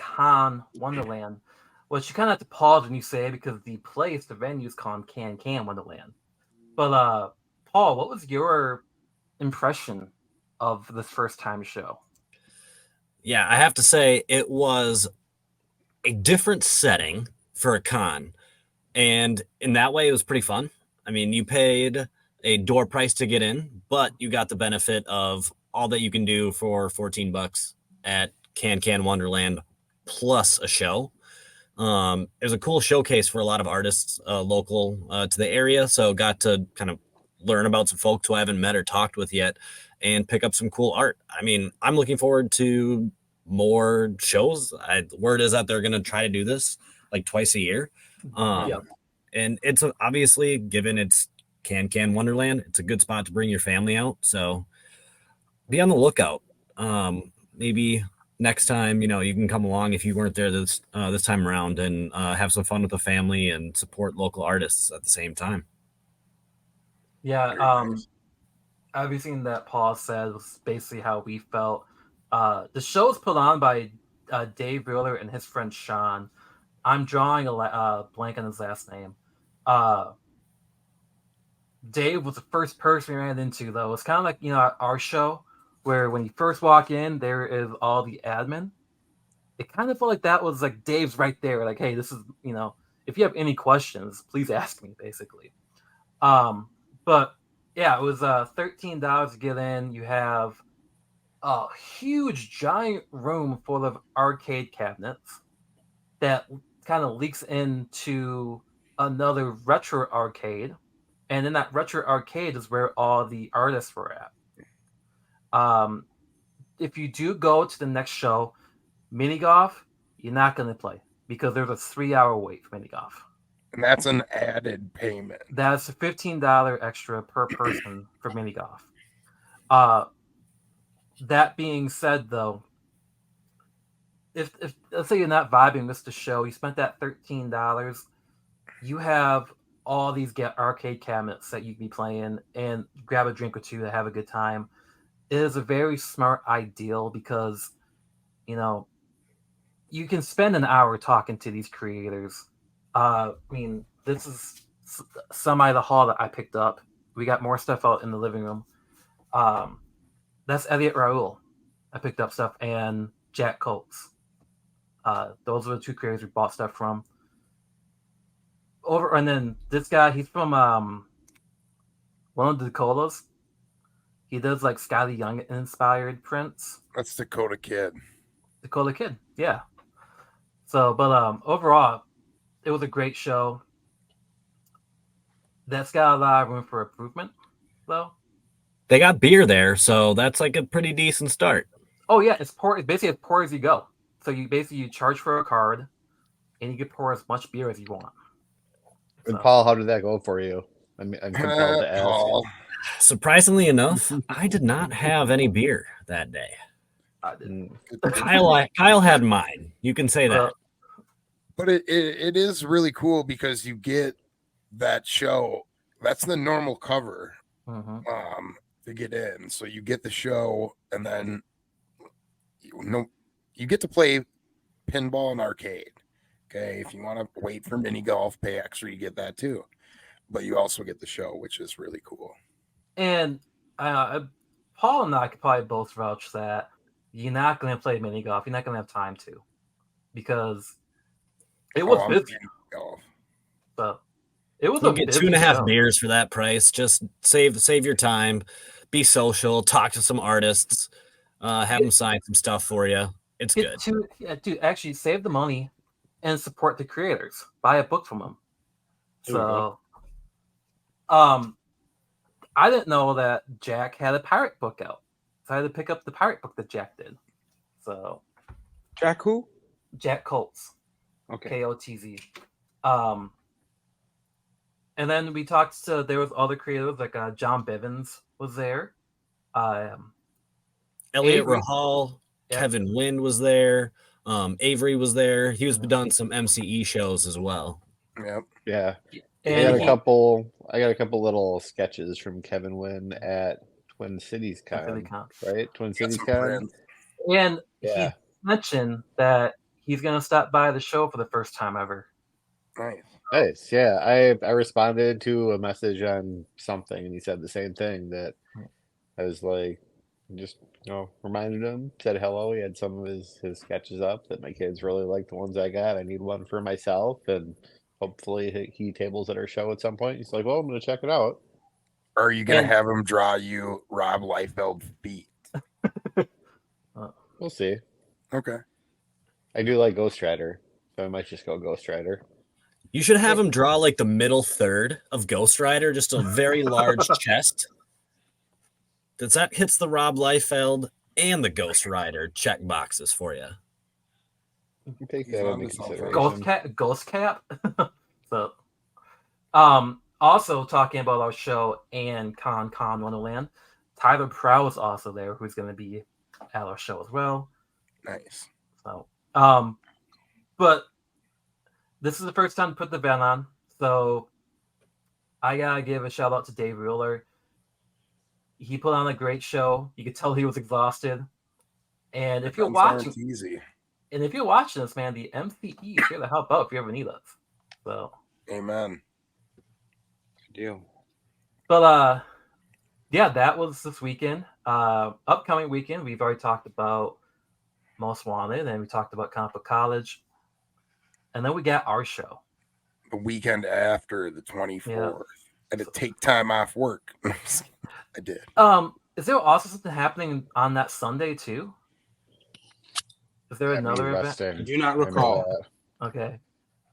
Wonderland, which you kind of have to pause when you say it because the place, the venue is called Can Wonderland. But Paul, what was your impression of this first time show? Yeah, I have to say it was a different setting for a con. And in that way, it was pretty fun. I mean, you paid a door price to get in, but you got the benefit of all that you can do for $14 at Can Wonderland plus a show. It was a cool showcase for a lot of artists local to the area. So got to kind of learn about some folks who I haven't met or talked with yet and pick up some cool art. I mean, I'm looking forward to more shows. Word is that they're going to try to do this like twice a year. Yeah. And it's obviously, given it's Can Wonderland, it's a good spot to bring your family out. So be on the lookout. Maybe next time, you can come along if you weren't there this time around and have some fun with the family and support local artists at the same time. Yeah, everything that Paul said was basically how we felt. The show was put on by Dave Wheeler and his friend Sean. I'm drawing a blank on his last name. Dave was the first person we ran into, though. It's kind of like, our show, where when you first walk in, there is all the admin. It kind of felt like that was like Dave's right there. Like, hey, this is, if you have any questions, please ask me, basically. But yeah, it was $13 to get in. You have a huge, giant room full of arcade cabinets that kind of leaks into another retro arcade. And in that retro arcade is where all the artists were at. If you do go to the next show, mini golf, you're not going to play because there's a 3-hour wait for mini golf. And that's an added payment. That's $15 extra per person for mini golf. That being said, though, if let's say you're not vibing with the show, you spent that $13, you have all these arcade cabinets that you can be playing and grab a drink or two to have a good time. It is a very smart ideal because, you can spend an hour talking to these creators. I mean, this is semi the haul that I picked up. We got more stuff out in the living room. That's Elliot Raoul. I picked up stuff, and Jack Coates. Those are the two creators we bought stuff from. and then this guy, he's from one of the Dakotas. He does like Scotty Young inspired prints. That's Dakota Kid. Dakota Kid, yeah. So, but overall, it was a great show. That's got a lot of room for improvement, though. They got beer there, so that's like a pretty decent start. Oh yeah, it's basically as pour as you go. So you charge for a card, and you can pour as much beer as you want. And So. Paul, how did that go for you? I'm compelled to ask. Paul. Surprisingly enough, I did not have any beer that day. I did. Kyle had mine. You can say that. But it is really cool because you get that show. That's the normal cover to get in. So you get the show, and then you get to play pinball and arcade. Okay, if you want to wait for mini golf, pay extra, you get that too. But you also get the show, which is really cool. And Paul and I could probably both vouch that you're not going to play mini golf. You're not going to have time to, because it was busy. So it was you get 2.5 beers for that price. Just save your time, be social, talk to some artists, have them sign some stuff for you. It's good. Dude, actually save the money and support the creators. Buy a book from them. So, I didn't know that Jack had a pirate book out, so I had to pick up the pirate book that Jack did. So, Jack who? Jack Colts. Okay. Kotz. And then we talked to, there was other creators like John Bivens was there. Elliot Rahal, Kevin Wind was there. Avery was there. He was done some MCE shows as well. Yep. Yeah. And I got a couple little sketches from Kevin Wynn at Twin Cities Con, right? Twin Cities Con. And he mentioned that he's gonna stop by the show for the first time ever. Nice. Yeah. I responded to a message on something, and he said the same thing. That I was like, just reminded him, said hello. He had some of his sketches up that my kids really like, the ones I got. I need one for myself, and hopefully he tables at our show at some point. He's like, well, I'm going to check it out. Or are you going to have him draw you Rob Liefeld's feet? We'll see. Okay. I do like Ghost Rider, so I might just go Ghost Rider. You should have him draw like the middle third of Ghost Rider, just a very large chest. That hits the Rob Liefeld and the Ghost Rider check boxes for you. Take that into consideration. Ghost Cap. So, also talking about our show and Con Wonderland, Tyler Prow is also there, who's going to be at our show as well. Nice. So, but this is the first time to put the event on, so I gotta give a shout out to Dave Wheeler. He put on a great show. You could tell he was exhausted. And if you're watching, and if you're watching this, man, the MCE is here to help out if you ever need us. So, amen. Good deal. But yeah, that was this weekend. Upcoming weekend, we've already talked about Most Wanted, and we talked about Comic Book College, and then we got our show the weekend after the 24th. Yeah. I had to take time off work. I did. Is there also something happening on that Sunday too? Is there another event? I do not recall. Okay.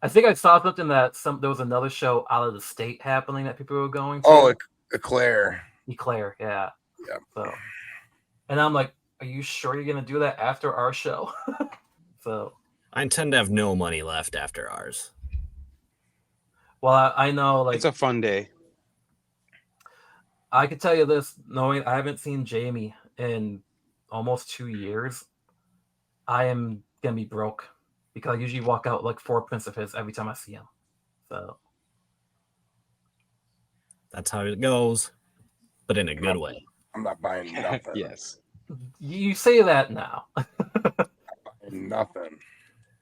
I think I saw something that there was another show out of the state happening that people were going to. Oh, Eclair. Eclair, yeah. Yeah. So, and I'm like, are you sure you're gonna do that after our show? So I intend to have no money left after ours. Well, I know, like, it's a fun day. I could tell you this, knowing I haven't seen Jamie in almost 2 years, I am gonna be broke because I usually walk out like 4 prints of his every time I see him. So that's how it goes, but in a good way. I'm not buying nothing. Yes. You say that now. Nothing.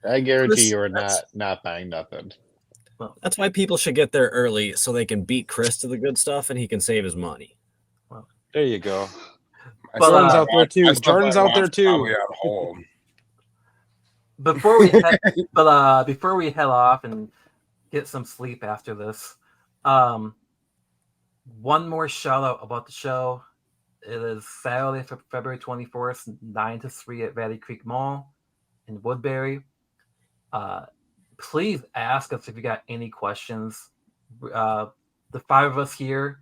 I guarantee you are not buying nothing. Well, that's why people should get there early so they can beat Chris to the good stuff and he can save his money. Well, there you go. Jordan's out there too. Jordan's out there too. Before we head off and get some sleep after this. One more shout out about the show. It is Saturday, February 24th, 9 to 3 at Valley Creek Mall in Woodbury. Please ask us if you got any questions. The 5 of us here,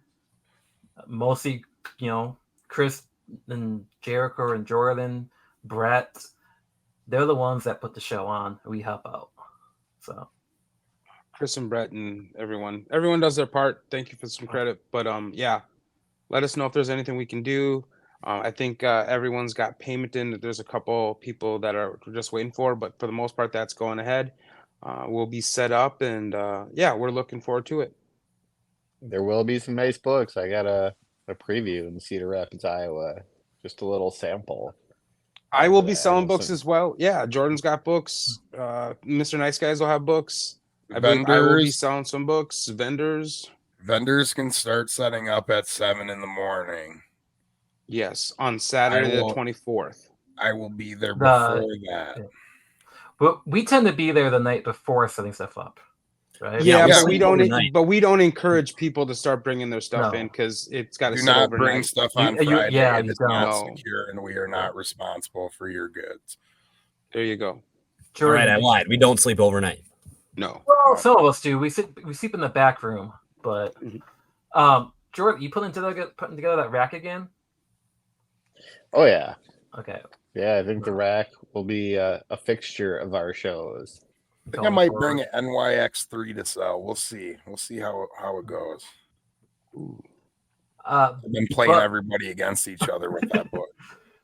mostly, Chris and Jericho and Jordan, Brett, they're the ones that put the show on. We help out. So Chris and Brett and everyone does their part. Thank you for some credit. But yeah, let us know if there's anything we can do. I think everyone's got payment in. There's a couple people that are just waiting for, but for the most part, that's going ahead. We'll be set up, and yeah, we're looking forward to it. There will be some nice books. I got a preview in Cedar Rapids, Iowa. Just a little sample. I will be selling books as well. Yeah, Jordan's got books. Mr. Nice Guys will have books. I believe I will be selling some books. Vendors can start setting up at 7 in the morning. Yes, on Saturday the 24th. I will be there before that. Yeah. But we tend to be there the night before setting stuff up, right? Yeah, but we don't encourage people to start bringing their stuff in because it's got to sit overnight. Do not bring stuff on Friday. Yeah, it's not secure, and we are not responsible for your goods. There you go. All right, I lied. We don't sleep overnight. No. Well, some of us do. We sleep in the back room, but Jordan, you putting together that rack again? Oh yeah. Okay. Yeah, I think the rack will be a fixture of our shows. I think I might bring an NYX3 to sell. We'll see. We'll see how it goes. I've been playing everybody against each other with that book.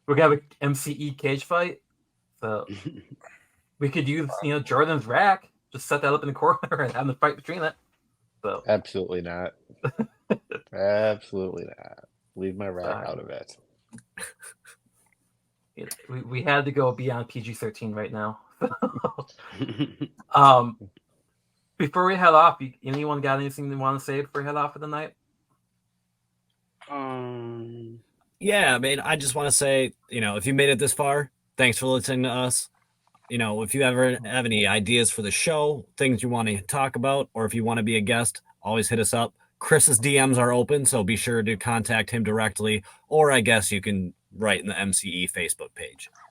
We're gonna have an MCE cage fight, so we could use Jordan's rack. Just set that up in the corner and have them fight between it. So absolutely not. Absolutely not. Leave my rack out of it. We had to go beyond PG-13 right now. Before we head off, anyone got anything they want to say before we head off for the night? Yeah, man. I just want to say, if you made it this far, thanks for listening to us. If you ever have any ideas for the show, things you want to talk about, or if you want to be a guest, always hit us up. Chris's DMs are open, so be sure to contact him directly, or I guess you can write in the MCE Facebook page. There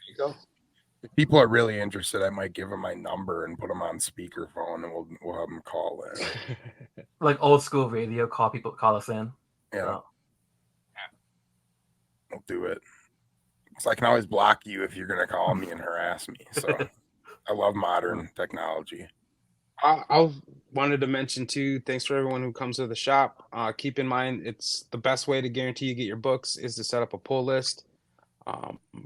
you go. If people are really interested, I might give them my number and put them on speakerphone, and we'll have them call in. Like old school radio, call us in. Yeah. We'll do it. So I can always block you if you're going to call me and harass me. So I love modern technology. I wanted to mention too, thanks for everyone who comes to the shop. Keep in mind, it's the best way to guarantee you get your books is to set up a pull list.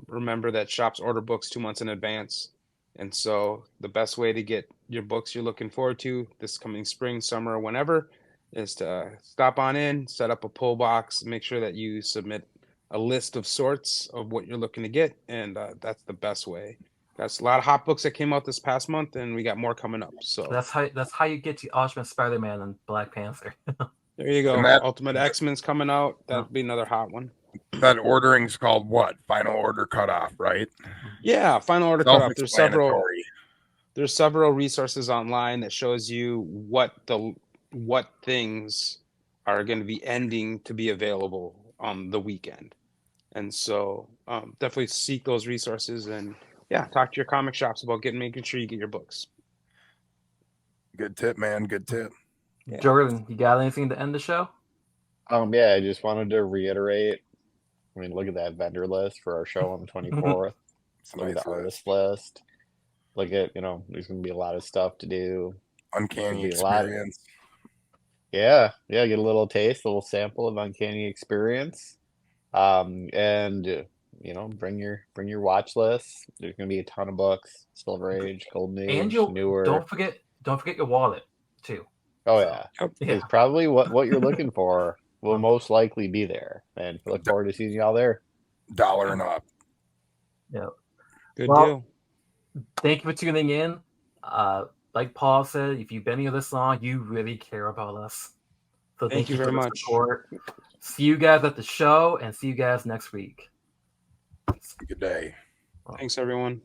Remember that shops order books 2 months in advance. And so the best way to get your books you're looking forward to this coming spring, summer, or whenever is to stop on in, set up a pull box, make sure that you submit a list of sorts of what you're looking to get. And that's the best way. That's a lot of hot books that came out this past month, and we got more coming up. So that's how you get to Ultimate Spider-Man and Black Panther. There you go. Ultimate X-Men's coming out. That'll be another hot one. That ordering's called what? Final order cutoff, right? Yeah, final order cutoff. There's several resources online that shows you what things are going to be ending to be available on the weekend, and so definitely seek those resources and talk to your comic shops about making sure you get your books. Good tip, man. Good tip. Yeah. Jordan, you got anything to end the show? Yeah, I just wanted to reiterate. Look at that vendor list for our show on the 24th. Look at the artist list. Look at, there's going to be a lot of stuff to do. Uncanny experience. Yeah, get a little taste, a little sample of Uncanny Experience. And bring your watch list. There's going to be a ton of books. Silver Age, Golden Age, newer. Don't forget your wallet too. Oh yeah. It's probably what you're looking for will most likely be there. And look forward to seeing y'all there. $1 and up. Yeah. Good deal. Thank you for tuning in. Like Paul said, if you've been here this long, you really care about us. So thank you very much. Support. See you guys at the show and see you guys next week. Good day. Thanks, everyone.